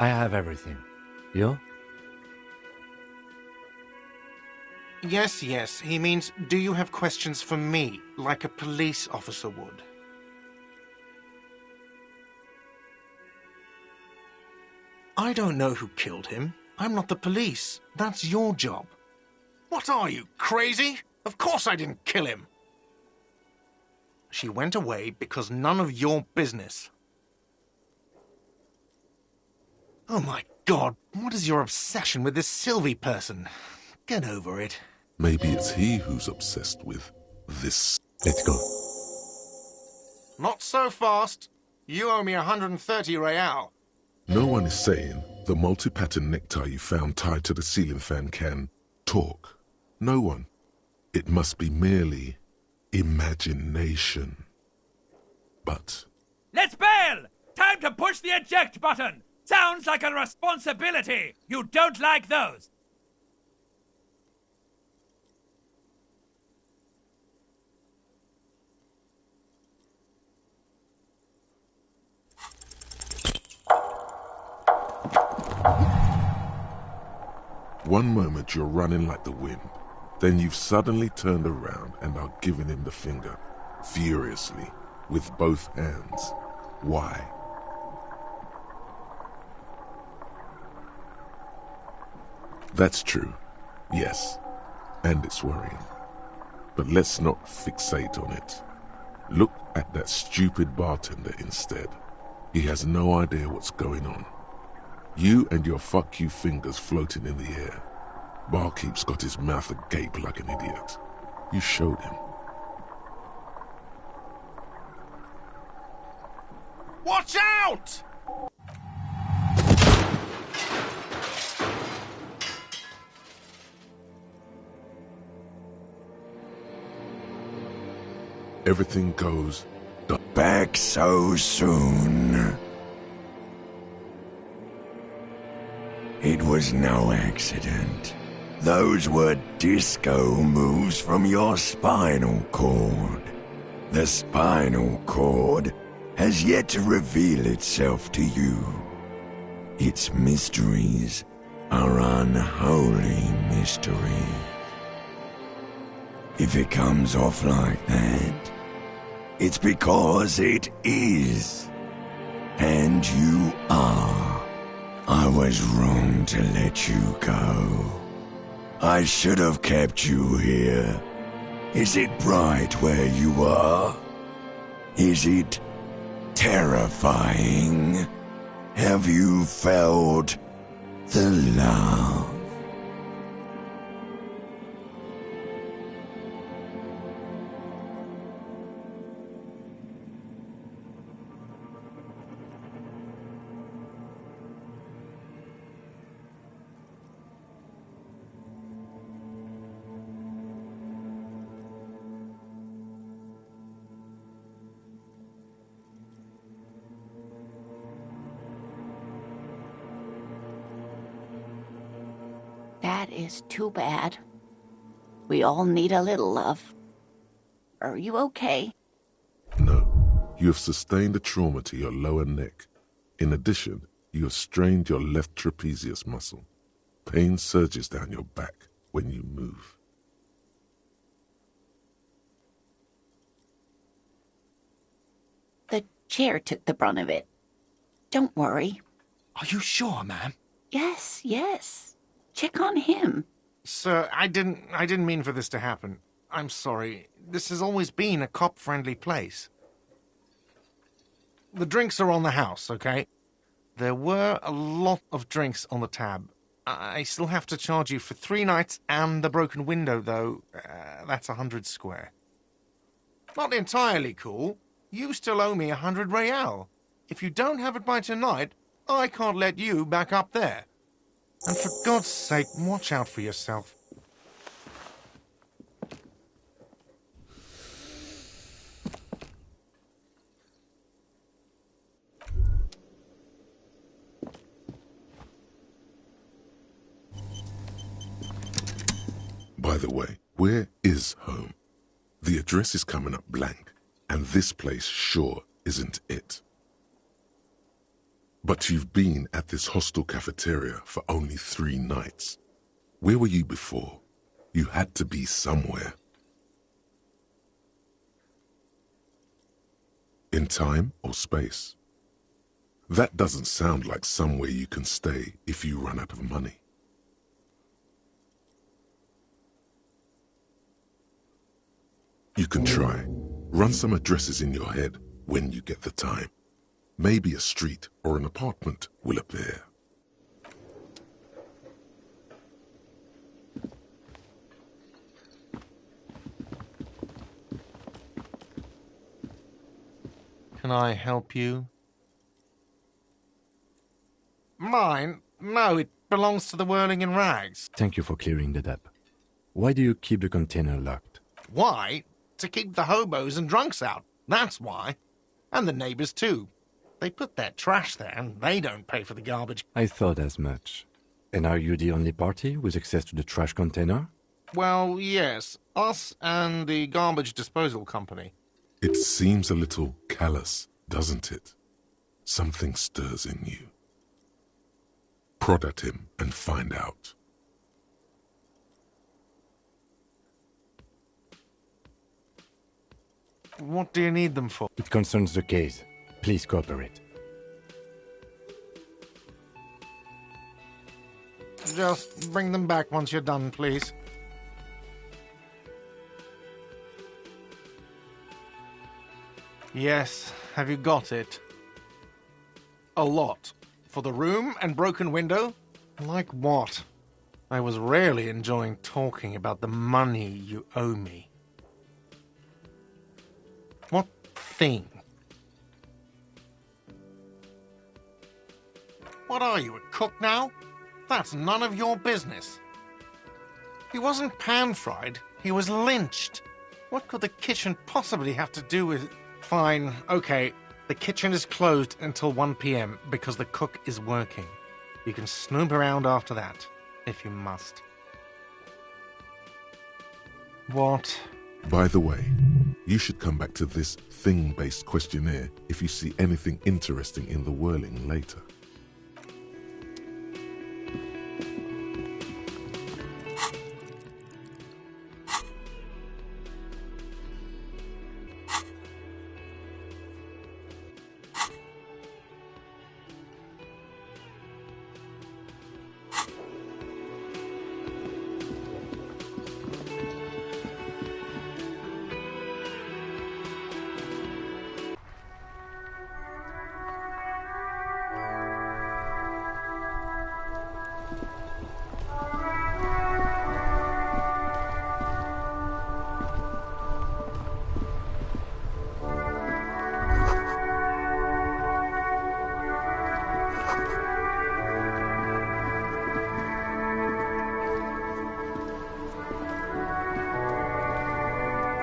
I have everything. You? Yes, yes. He means, do you have questions for me, like a police officer would? I don't know who killed him. I'm not the police. That's your job. What are you, crazy? Of course I didn't kill him. She went away because none of your business. Oh my God, what is your obsession with this Sylvie person? Get over it. Maybe it's he who's obsessed with this. Let's go. Not so fast. You owe me 130 real. No one is saying the multi-pattern necktie you found tied to the ceiling fan can talk. No one. It must be merely imagination. But... Let's bail! Time to push the eject button! Sounds like a responsibility! You don't like those! One moment you're running like the wind, then you've suddenly turned around and are giving him the finger, furiously, with both hands. Why? That's true, yes, and it's worrying. But let's not fixate on it. Look at that stupid bartender instead. He has no idea what's going on. You and your fuck you fingers floating in the air. Barkeep's got his mouth agape like an idiot. You showed him. Watch out! Everything goes back so soon. It was no accident. Those were disco moves from your spinal cord. The spinal cord has yet to reveal itself to you. Its mysteries are unholy mysteries. If it comes off like that, it's because it is. And you are. I was wrong to let you go. I should have kept you here. Is it bright where you are? Is it terrifying? Have you felt the love? That is too bad. We all need a little love. Are you okay? No. You have sustained a trauma to your lower neck. In addition, you have strained your left trapezius muscle. Pain surges down your back when you move. The chair took the brunt of it. Don't worry. Are you sure, ma'am? Yes, yes. Check on him. Sir, I didn't mean for this to happen. I'm sorry. This has always been a cop-friendly place. The drinks are on the house, okay? There were a lot of drinks on the tab. I still have to charge you for 3 nights and the broken window, though. That's 100 square. Not entirely cool. You still owe me 100 real. If you don't have it by tonight, I can't let you back up there. And for God's sake, watch out for yourself. By the way, where is home? The address is coming up blank, and this place sure isn't it. But you've been at this hostel cafeteria for only 3 nights. Where were you before? You had to be somewhere. In time or space? That doesn't sound like somewhere you can stay if you run out of money. You can try. Run some addresses in your head when you get the time. Maybe a street or an apartment will appear. Can I help you? Mine? No, it belongs to the Whirling in Rags. Thank you for clearing that up. Why do you keep the container locked? Why? To keep the hobos and drunks out. That's why. And the neighbors, too. They put their trash there, and they don't pay for the garbage. I thought as much. And are you the only party with access to the trash container? Well, yes. Us and the garbage disposal company. It seems a little callous, doesn't it? Something stirs in you. Prod at him and find out. What do you need them for? It concerns the case. Please cooperate. Just bring them back once you're done, please. Yes, have you got it? A lot. For the room and broken window? Like what? I was really enjoying talking about the money you owe me. What thing? What are you, a cook now? That's none of your business. He wasn't pan-fried, he was lynched. What could the kitchen possibly have to do with... Fine, okay. The kitchen is closed until 1 p.m. because the cook is working. You can snoop around after that, if you must. What? By the way, you should come back to this thing-based questionnaire if you see anything interesting in the whirling later.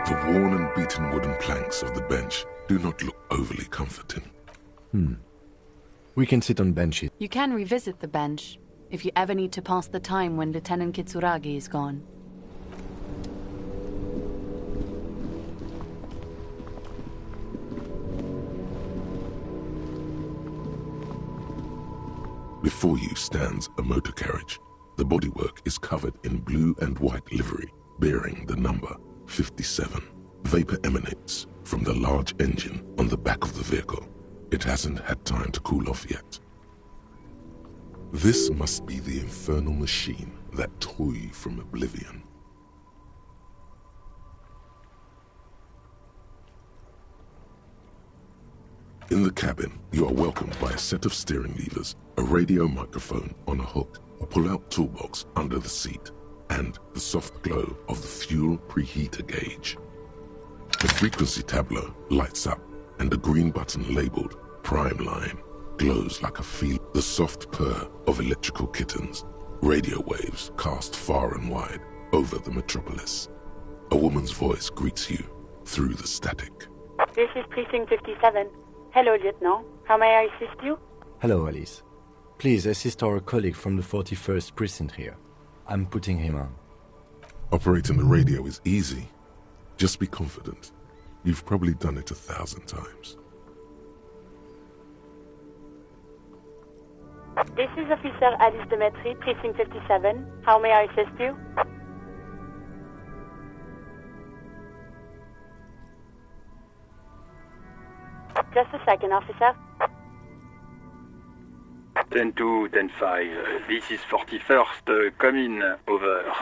The worn and beaten wooden planks of the bench do not look overly comforting. We can sit on benches. You can revisit the bench if you ever need to pass the time when Lieutenant Kitsuragi is gone. Before you stands a motor carriage. The bodywork is covered in blue and white livery, bearing the number 57. Vapor emanates from the large engine on the back of the vehicle. It hasn't had time to cool off yet. This must be the infernal machine that tore you from oblivion. In the cabin, you are welcomed by a set of steering levers, a radio microphone on a hook, a pull-out toolbox under the seat, and the soft glow of the fuel preheater gauge. The frequency tableau lights up, and a green button labeled Prime Line glows like a feel. The soft purr of electrical kittens, radio waves cast far and wide over the metropolis. A woman's voice greets you through the static. This is Precinct 57. Hello, Lieutenant. How may I assist you? Hello, Alice. Please assist our colleague from the 41st Precinct here. I'm putting him on. Operating the radio is easy. Just be confident. You've probably done it 1,000 times. This is Officer Alice Demetri, Precinct 57. How may I assist you? Just a second, officer. 10-2, 10-5. This is 41st. Come in. Over.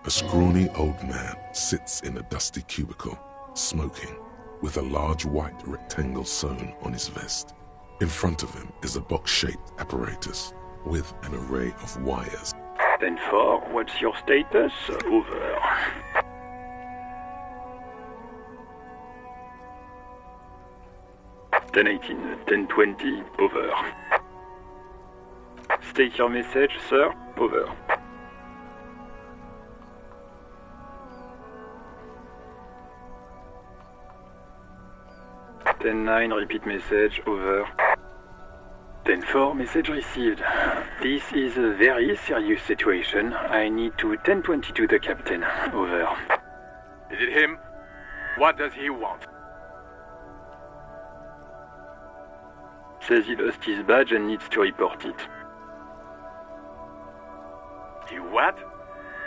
A scrawny old man sits in a dusty cubicle, smoking, with a large white rectangle sewn on his vest. In front of him is a box-shaped apparatus with an array of wires. 10-4, what's your status? Over. 10-18, 10-20, over. State your message, sir. Over. 10-9, repeat message, over. 10-4, message received. This is a very serious situation. I need to 10-22 the captain. Over. Is it him? What does he want? Says he lost his badge and needs to report it. He what?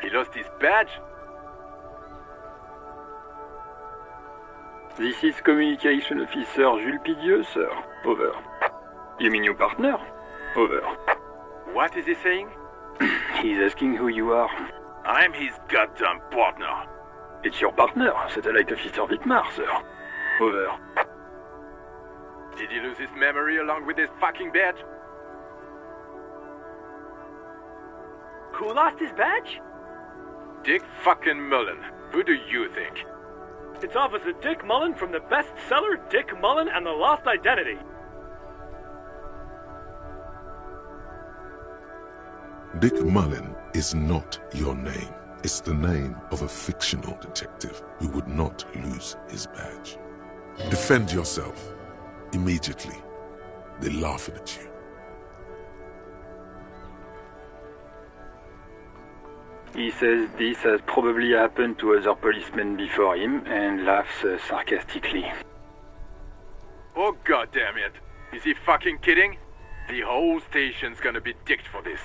He lost his badge? This is Communication Officer Jules Pidieux, sir. Over. You mean your partner? Over. What is he saying? He's asking who you are. I'm his goddamn partner. It's your partner, Satellite Officer Vitmar, sir. Over. Did he lose his memory along with his fucking badge? Who lost his badge? Dick fucking Mullen. Who do you think? It's Officer Dick Mullen from the bestseller Dick Mullen and the Lost Identity. Dick Mullen is not your name. It's the name of a fictional detective who would not lose his badge. Defend yourself. Immediately. They're laughing at you. He says this has probably happened to other policemen before him and laughs sarcastically. Oh goddamn it! Is he fucking kidding? The whole station's gonna be dicked for this.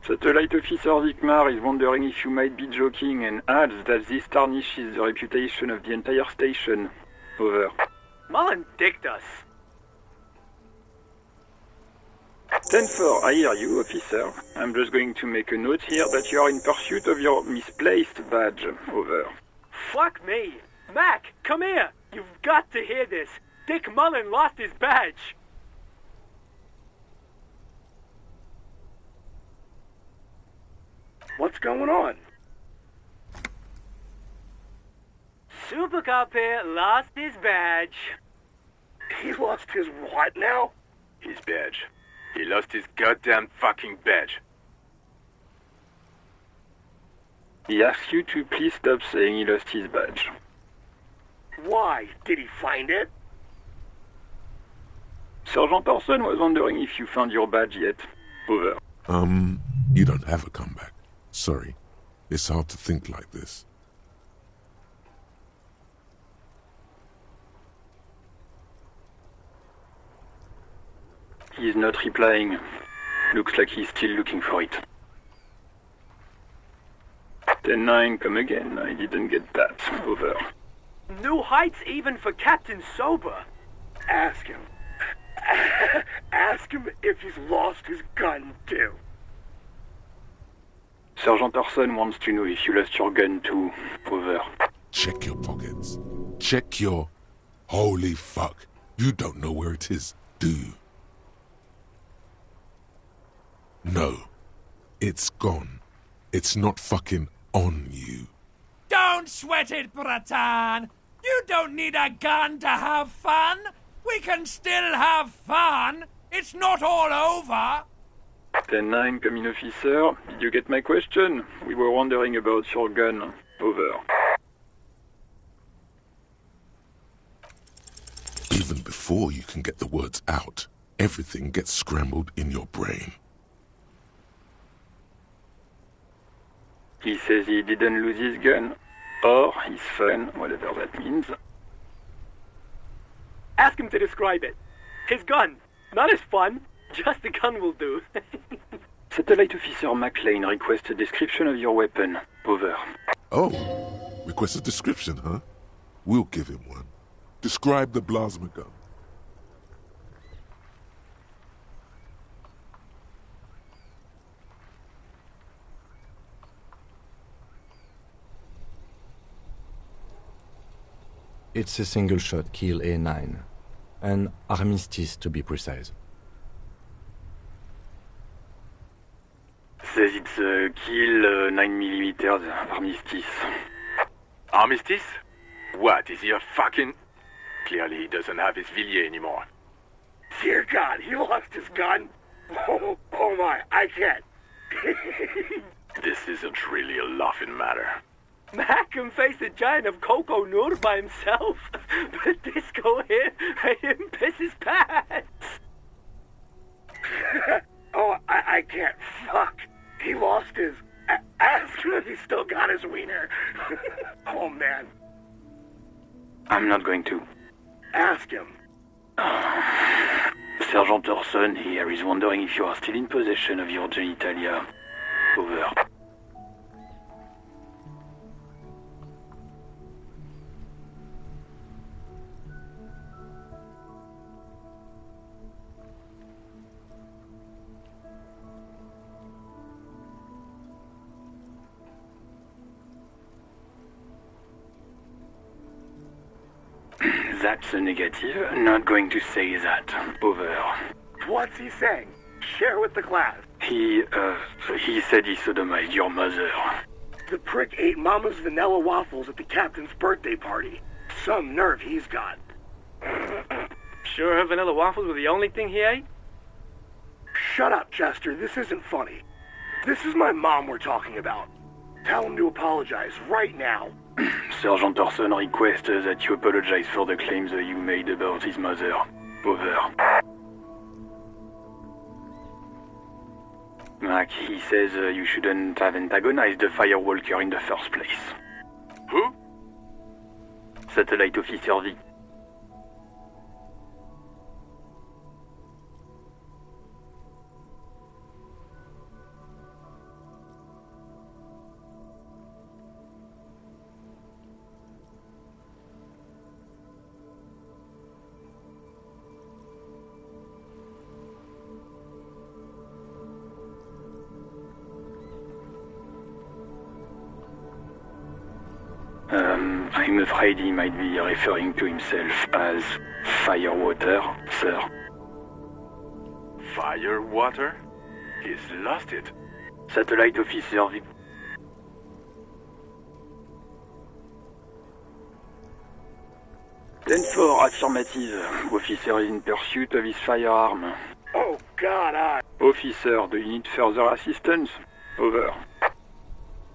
Satellite Officer Vitmar is wondering if you might be joking and adds that this tarnishes the reputation of the entire station. Over. Mullen dicked us. 10-4, I hear you, officer. I'm just going to make a note here that you are in pursuit of your misplaced badge. Over. Fuck me. Mac, come here. You've got to hear this. Dick Mullen lost his badge. What's going on? Super Cop here lost his badge. He lost his what now? His badge. He lost his goddamn fucking badge. He asks you to please stop saying he lost his badge. Why? Did he find it? Sergeant Orson was wondering if you found your badge yet. Over. You don't have a comeback. Sorry. It's hard to think like this. He's not replying. Looks like he's still looking for it. 10-9, come again. I didn't get that. Over. New heights even for Captain Sober. Ask him. Ask him if he's lost his gun, too. Sergeant Orson wants to know if you lost your gun, too. Over. Check your pockets. Check your... Holy fuck. You don't know where it is, do you? No. It's gone. It's not fucking on you. Don't sweat it, Bratan. You don't need a gun to have fun. We can still have fun. It's not all over. 10-9, come in, officer. Did you get my question? We were wondering about your gun. Over. Even before you can get the words out, everything gets scrambled in your brain. He says he didn't lose his gun. Or his fun, whatever that means. Ask him to describe it. His gun. Not his fun. Just the gun will do. Satellite Officer McLean requests a description of your weapon. Over. Oh, request a description, huh? We'll give him one. Describe the plasma gun. It's a single-shot kill A9. An armistice, to be precise. Says it's a kill 9mm armistice. Armistice? What, is he a fucking... Clearly he doesn't have his Villiers anymore. Dear God, he lost his gun. Oh my, I can't. This isn't really a laughing matter. Mac can face a giant of Coco Noor by himself, but Disco here made him piss his pants. Oh, I can't. Fuck. He lost his... Ask him if he still got his wiener. Oh, man. I'm not going to. Ask him. Sergeant Orson here is wondering if you are still in possession of your genitalia. Over. That's a negative. Not going to say that. Over. What's he saying? Share with the class. He said he sodomized your mother. The prick ate Mama's vanilla waffles at the captain's birthday party. Some nerve he's got. Sure her vanilla waffles were the only thing he ate? Shut up, Chester. This isn't funny. This is my mom we're talking about. Tell him to apologize right now. Sergeant Orson requests that you apologize for the claims that you made about his mother. Over. Mac, he says you shouldn't have antagonized the firewalker in the first place. Who? Satellite Officer V. I'm afraid he might be referring to himself as Firewater, sir. Firewater? He's lost it. Satellite Officer V. Ten-4, affirmative. Officer is in pursuit of his firearm. Oh, God, Officer, do you need further assistance? Over.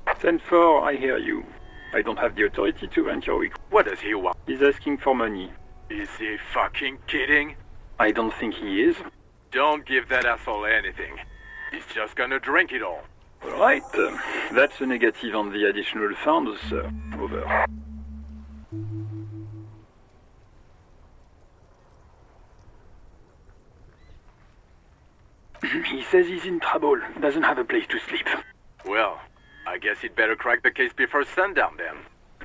10-4, I hear you. I don't have the authority to grant your request. What does he want? He's asking for money. Is he fucking kidding? I don't think he is. Don't give that asshole anything. He's just gonna drink it all. Alright, that's a negative on the additional funds, sir. Over. He says he's in trouble, doesn't have a place to sleep. Well, I guess he'd better crack the case before sundown then.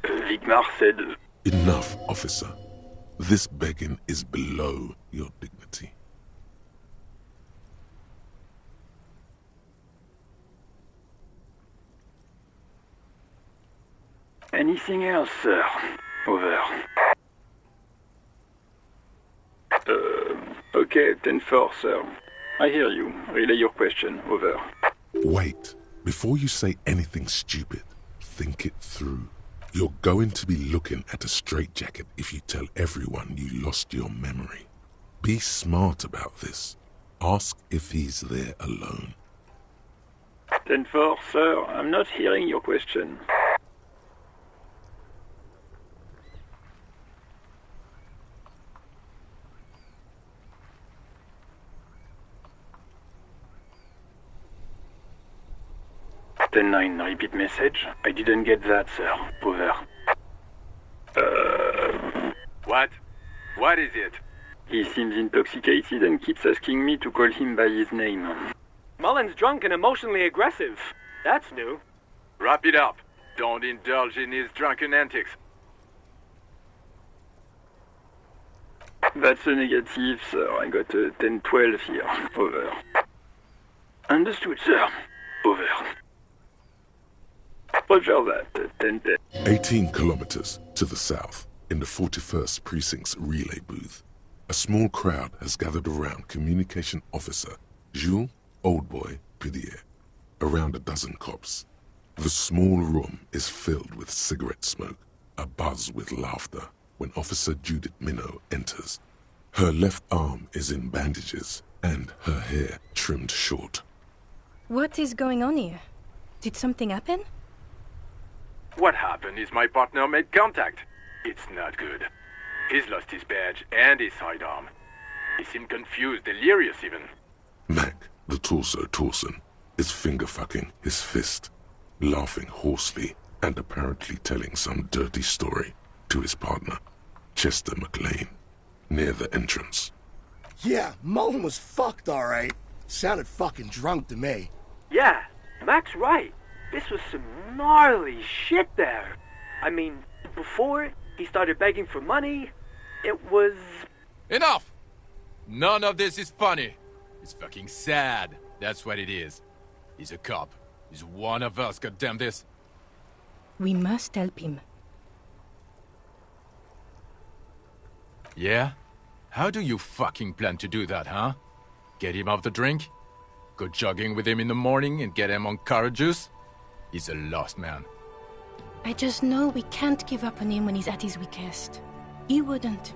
Vigmar said... Enough, officer. This begging is below your dignity. Anything else, sir? Over. Okay, 10-4, sir. I hear you. Relay your question. Over. Wait. Before you say anything stupid, think it through. You're going to be looking at a straitjacket if you tell everyone you lost your memory. Be smart about this. Ask if he's there alone. 10-4, sir. I'm not hearing your question. Ten-9, repeat message. I didn't get that, sir. Over. What? What is it? He seems intoxicated and keeps asking me to call him by his name. Mullen's drunk and emotionally aggressive. That's new. Wrap it up. Don't indulge in his drunken antics. That's a negative, sir. I got a 10-12 here. Over. Understood, sir. Over. Roger that, 10-10. 18 kilometers to the south, in the 41st Precinct's relay booth, a small crowd has gathered around Communication Officer Jules Oldboy Pidier, around a dozen cops. The small room is filled with cigarette smoke, abuzz with laughter, when Officer Judith Minot enters. Her left arm is in bandages, and her hair trimmed short. What is going on here? Did something happen? What happened is my partner made contact. It's not good. He's lost his badge and his sidearm. He seemed confused, delirious even. Mac, the torso Torson, is finger-fucking his fist, laughing hoarsely and apparently telling some dirty story to his partner, Chester McLean, near the entrance. Yeah, Mullen was fucked, all right. Sounded fucking drunk to me. Yeah, Mac's right. This was some gnarly shit there. I mean, before he started begging for money, it was... Enough! None of this is funny. It's fucking sad. That's what it is. He's a cop. He's one of us, goddamn this. We must help him. Yeah? How do you fucking plan to do that, huh? Get him off the drink? Go jogging with him in the morning and get him on carrot juice? He's a lost man. I just know we can't give up on him when he's at his weakest. He wouldn't.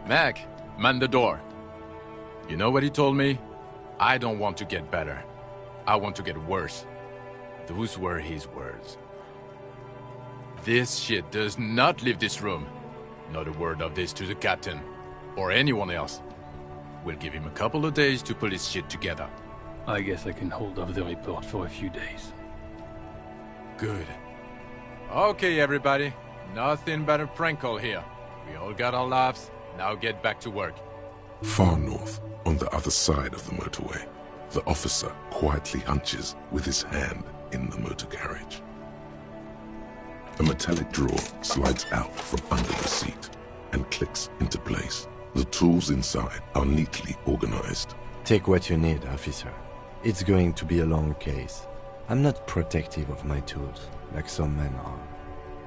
Mac, man the door. You know what he told me? I don't want to get better. I want to get worse. Those were his words. This shit does not leave this room. Not a word of this to the captain, or anyone else. We'll give him a couple of days to pull his shit together. I guess I can hold off the report for a few days. Good. Okay, everybody. Nothing but a prank call here. We all got our laughs. Now get back to work. Far north, on the other side of the motorway, the officer quietly hunches with his hand in the motor carriage. A metallic drawer slides out from under the seat and clicks into place. The tools inside are neatly organized. Take what you need, officer. It's going to be a long case. I'm not protective of my tools, like some men are.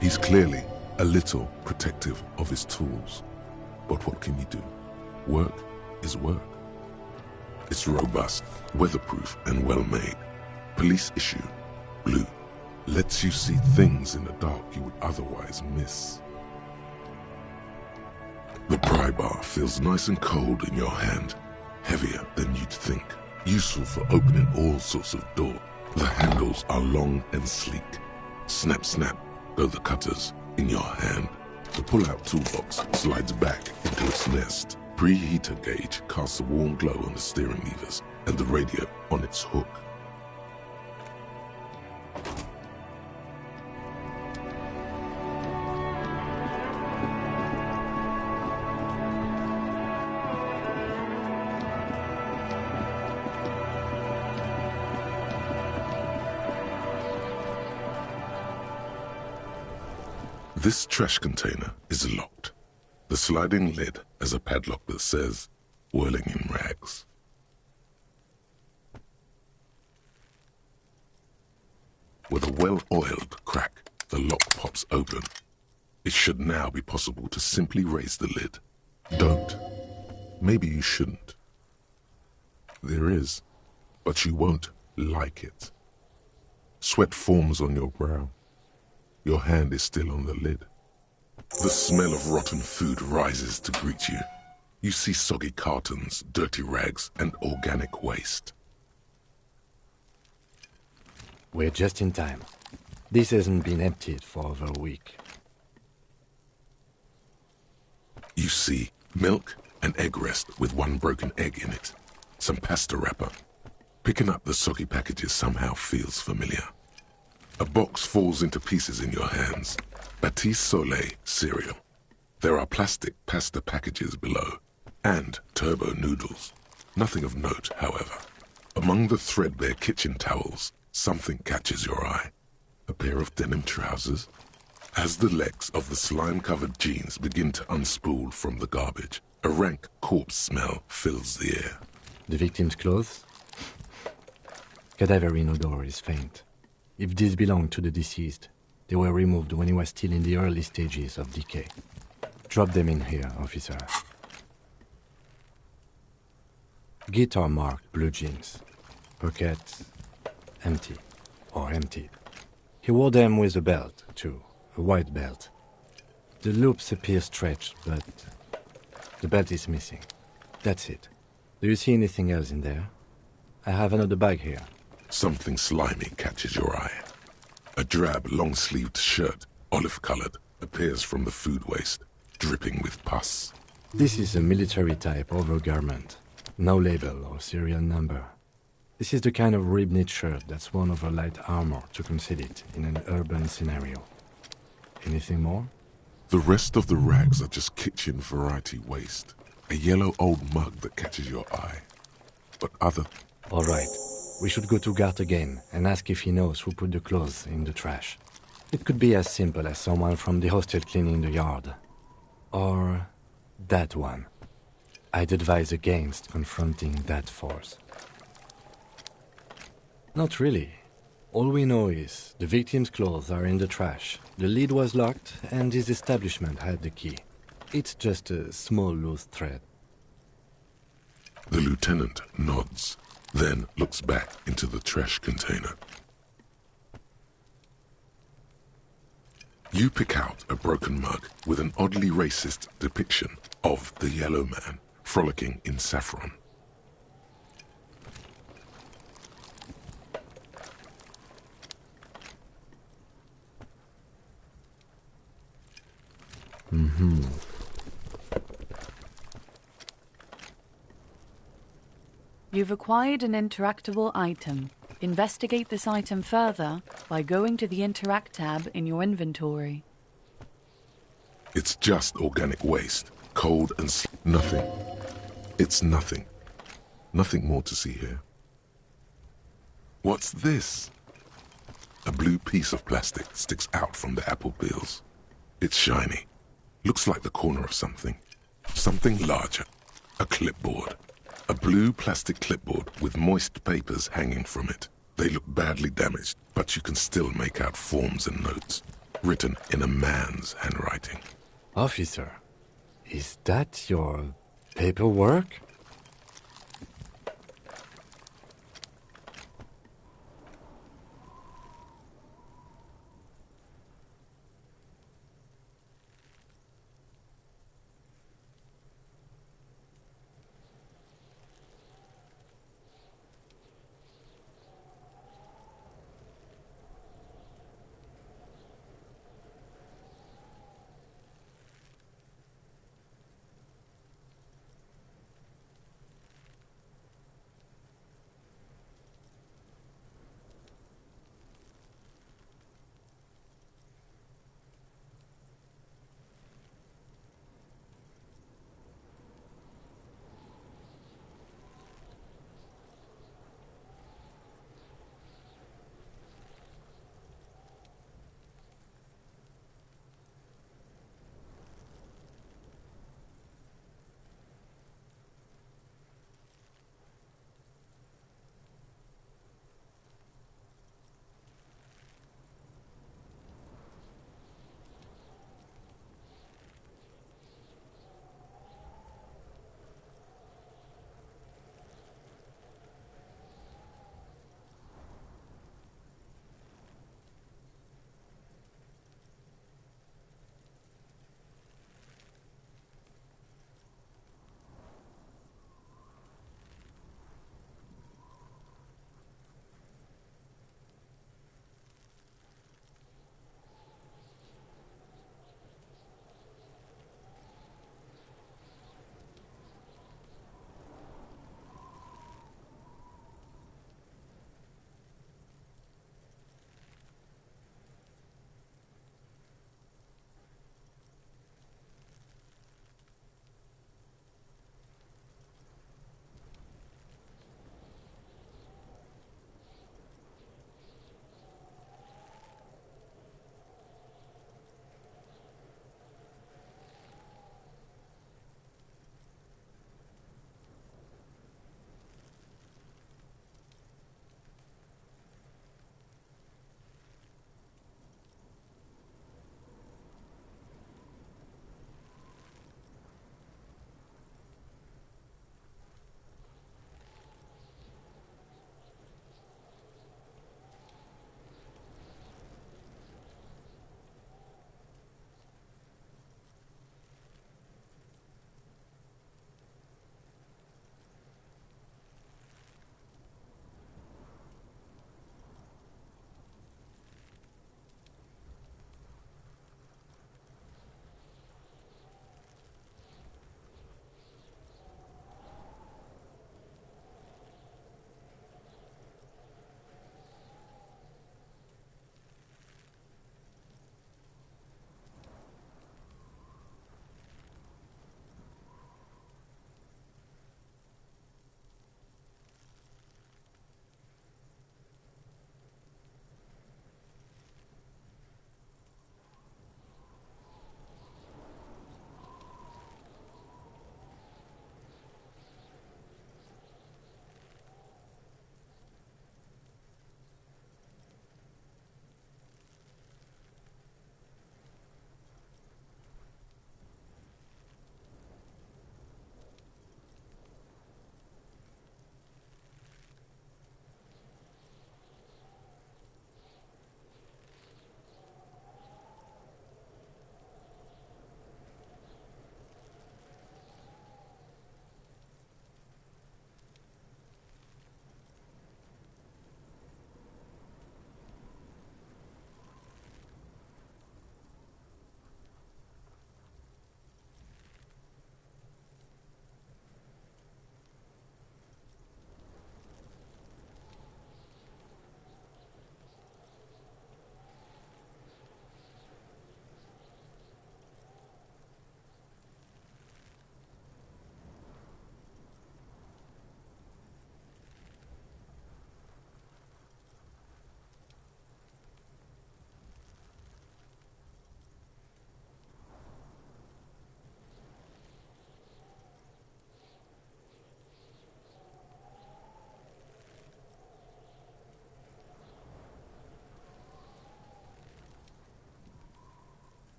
He's clearly a little protective of his tools. But what can you do? Work is work. It's robust, weatherproof, and well-made. Police issue, blue, lets you see things in the dark you would otherwise miss. The pry bar feels nice and cold in your hand, heavier than you'd think, useful for opening all sorts of doors. The handles are long and sleek. Snap, snap, go the cutters in your hand. The pull-out toolbox slides back into its nest. Preheater gauge casts a warm glow on the steering levers and the radio on its hook. This trash container is locked. The sliding lid has a padlock that says, "Whirling in Rags." With a well-oiled crack, the lock pops open. It should now be possible to simply raise the lid. Don't. Maybe you shouldn't. There is, but you won't like it. Sweat forms on your brow. Your hand is still on the lid. The smell of rotten food rises to greet you. You see soggy cartons, dirty rags, and organic waste. We're just in time. This hasn't been emptied for over a week. You see milk and egg rest with one broken egg in it. Some pasta wrapper. Picking up the soggy packages somehow feels familiar. A box falls into pieces in your hands. Batiste Soleil cereal. There are plastic pasta packages below, and turbo noodles. Nothing of note, however. Among the threadbare kitchen towels, something catches your eye. A pair of denim trousers. As the legs of the slime-covered jeans begin to unspool from the garbage, a rank corpse smell fills the air. The victim's clothes? Cadaverine odor is faint. If these belong to the deceased, they were removed when he was still in the early stages of decay. Drop them in here, officer. Guitar-marked blue jeans. Pockets empty, or emptied. He wore them with a belt, too, a white belt. The loops appear stretched, but the belt is missing. That's it. Do you see anything else in there? I have another bag here. Something slimy catches your eye. A drab, long-sleeved shirt, olive-colored, appears from the food waste, dripping with pus. This is a military-type overgarment. No label or serial number. This is the kind of rib-knit shirt that's worn over light armor to conceal it in an urban scenario. Anything more? The rest of the rags are just kitchen variety waste. A yellow old mug that catches your eye. But other... All right. We should go to Gart again and ask if he knows who put the clothes in the trash. It could be as simple as someone from the hostel cleaning the yard. Or that one. I'd advise against confronting that force. Not really. All we know is the victim's clothes are in the trash, the lid was locked, and his establishment had the key. It's just a small loose thread. The lieutenant nods, then looks back into the trash container. You pick out a broken mug with an oddly racist depiction of the yellow man frolicking in saffron. You've acquired an interactable item. Investigate this item further by going to the Interact tab in your inventory. It's just organic waste, cold and nothing. It's nothing. Nothing more to see here. What's this? A blue piece of plastic sticks out from the apple peels. It's shiny. Looks like the corner of something. Something larger. A clipboard. A blue plastic clipboard with moist papers hanging from it. They look badly damaged, but you can still make out forms and notes, written in a man's handwriting. Officer, is that your paperwork?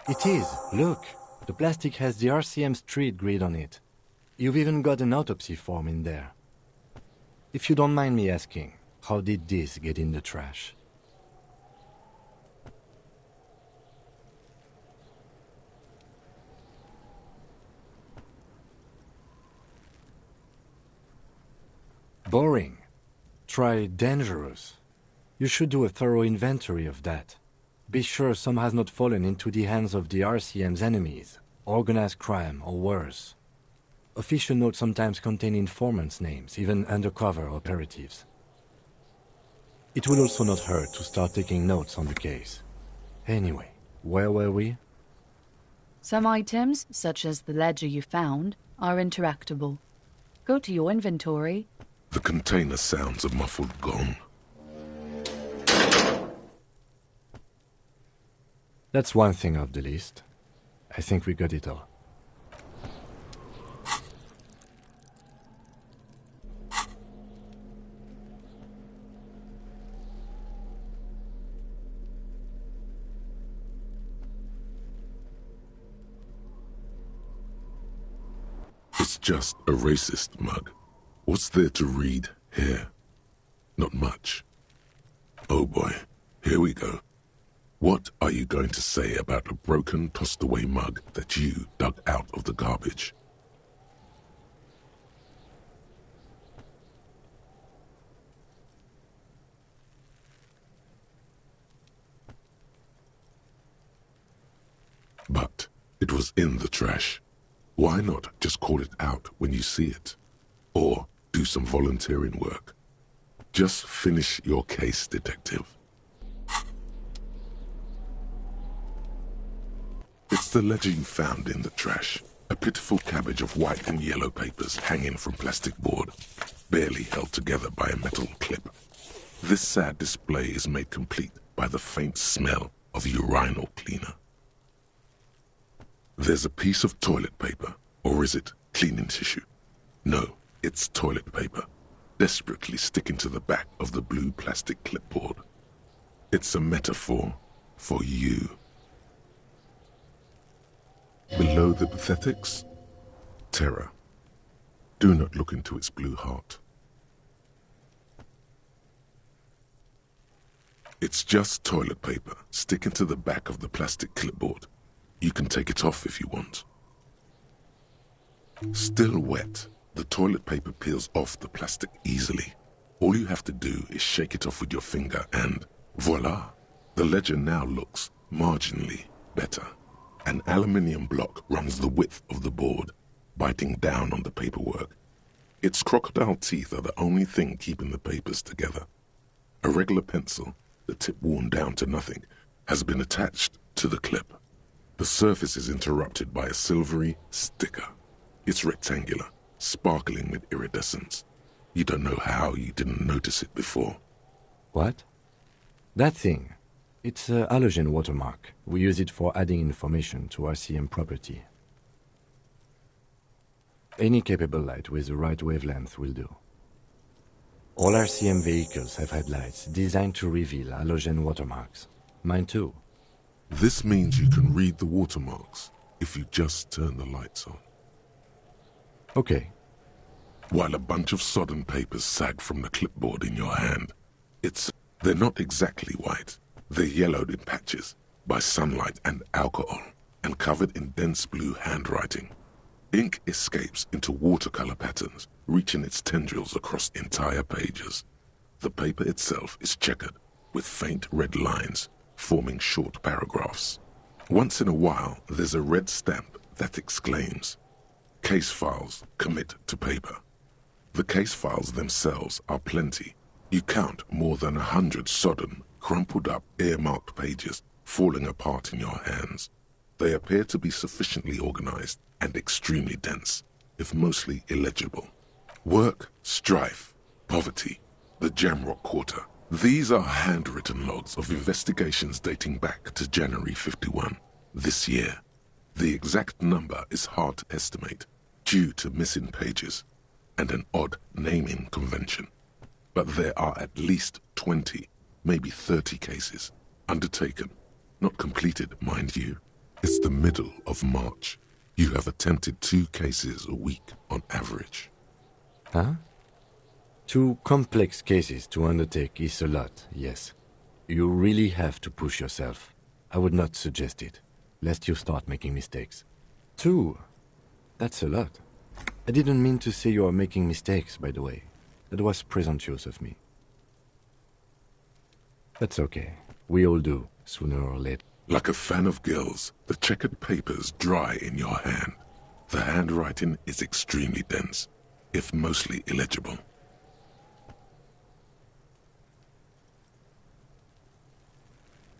It is. Look. The plastic has the RCM street grid on it. You've even got an autopsy form in there. If you don't mind me asking, how did this get in the trash? Boring. Try dangerous. You should do a thorough inventory of that. Be sure some has not fallen into the hands of the RCM's enemies, organized crime or worse. Official notes sometimes contain informants' names, even undercover operatives. It would also not hurt to start taking notes on the case. Anyway, where were we? Some items, such as the ledger you found, are interactable. Go to your inventory. The container sounds a muffled gong. That's one thing off the list. I think we got it all. It's just a racist mug. What's there to read here? Not much. Oh boy, here we go. What are you going to say about a broken, tossed-away mug that you dug out of the garbage? But it was in the trash. Why not just call it out when you see it? Or do some volunteering work? Just finish your case, detective. It's the ledger you found in the trash. A pitiful cabbage of white and yellow papers hanging from plastic board, barely held together by a metal clip. This sad display is made complete by the faint smell of urinal cleaner. There's a piece of toilet paper, or is it cleaning tissue? No, it's toilet paper, desperately sticking to the back of the blue plastic clipboard. It's a metaphor for you. Below the pathetics, terror. Do not look into its blue heart. It's just toilet paper sticking to the back of the plastic clipboard. You can take it off if you want. Still wet, the toilet paper peels off the plastic easily. All you have to do is shake it off with your finger and voila! The ledger now looks marginally better. An aluminium block runs the width of the board, biting down on the paperwork. Its crocodile teeth are the only thing keeping the papers together. A regular pencil, the tip worn down to nothing, has been attached to the clip. The surface is interrupted by a silvery sticker. It's rectangular, sparkling with iridescence. You don't know how you didn't notice it before. What? That thing. It's a halogen watermark. We use it for adding information to RCM property. Any capable light with the right wavelength will do. All RCM vehicles have headlights designed to reveal halogen watermarks. Mine too. This means you can read the watermarks if you just turn the lights on. Okay. While a bunch of sodden papers sag from the clipboard in your hand, they're not exactly white. They're yellowed in patches by sunlight and alcohol and covered in dense blue handwriting. Ink escapes into watercolor patterns, reaching its tendrils across entire pages. The paper itself is checkered with faint red lines, forming short paragraphs. Once in a while, there's a red stamp that exclaims, "Case files commit to paper." The case files themselves are plenty. You count more than 100 sodden, crumpled up, earmarked pages falling apart in your hands. They appear to be sufficiently organized and extremely dense, if mostly illegible. Work, strife, poverty, the Jamrock Quarter. These are handwritten logs of investigations dating back to January 51, this year. The exact number is hard to estimate due to missing pages and an odd naming convention. But there are at least 20, maybe 30 cases undertaken, not completed, mind you. It's the middle of March. You have attempted 2 cases a week on average. Huh? 2 complex cases to undertake is a lot, yes. You really have to push yourself. I would not suggest it, lest you start making mistakes. 2? That's a lot. I didn't mean to say you are making mistakes, by the way. That was presumptuous of me. That's okay. We all do, sooner or later. Like a fan of girls, the checkered papers dry in your hand. The handwriting is extremely dense, if mostly illegible.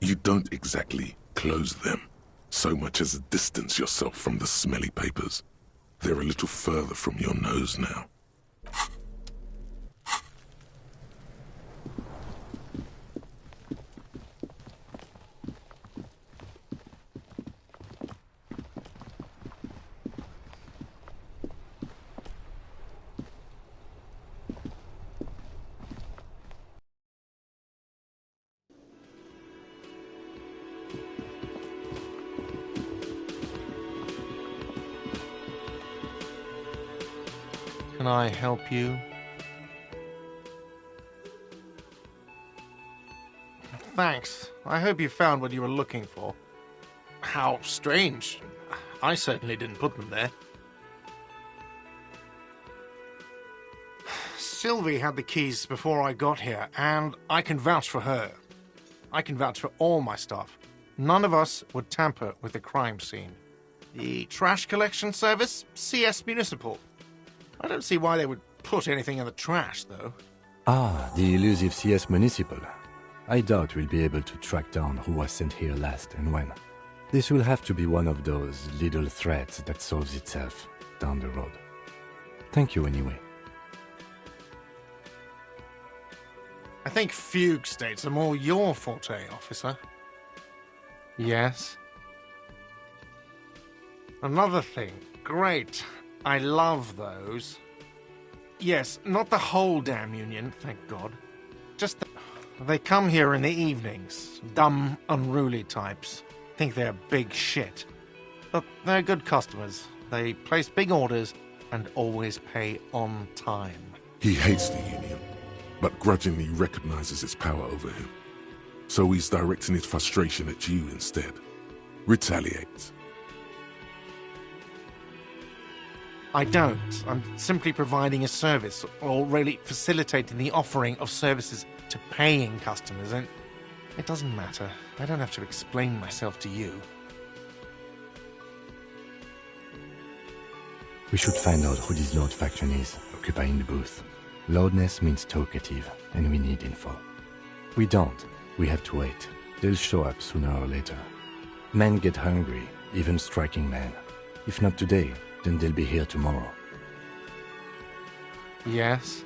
You don't exactly close them, so much as distance yourself from the smelly papers. They're a little further from your nose now. Can I help you? Thanks. I hope you found what you were looking for. How strange. I certainly didn't put them there. Sylvie had the keys before I got here, and I can vouch for her. I can vouch for all my staff. None of us would tamper with the crime scene. The trash collection service, CS Municipal. I don't see why they would put anything in the trash, though. Ah, the elusive CS Municipal. I doubt we'll be able to track down who was sent here last and when. This will have to be one of those little threads that solves itself down the road. Thank you anyway. I think fugue states are more your forte, officer. Yes. Another thing. Great. I love those. Yes, not the whole damn union, thank God. Just they come here in the evenings. Dumb, unruly types. Think they're big shit. But they're good customers. They place big orders and always pay on time. He hates the union, but grudgingly recognizes its power over him. So he's directing his frustration at you instead. Retaliate. I don't. I'm simply providing a service, or really facilitating the offering of services to paying customers, and it doesn't matter. I don't have to explain myself to you. We should find out who this Lord faction is, occupying the booth. Loudness means talkative, and we need info. We don't. We have to wait. They'll show up sooner or later. Men get hungry, even striking men. If not today, then they'll be here tomorrow. Yes?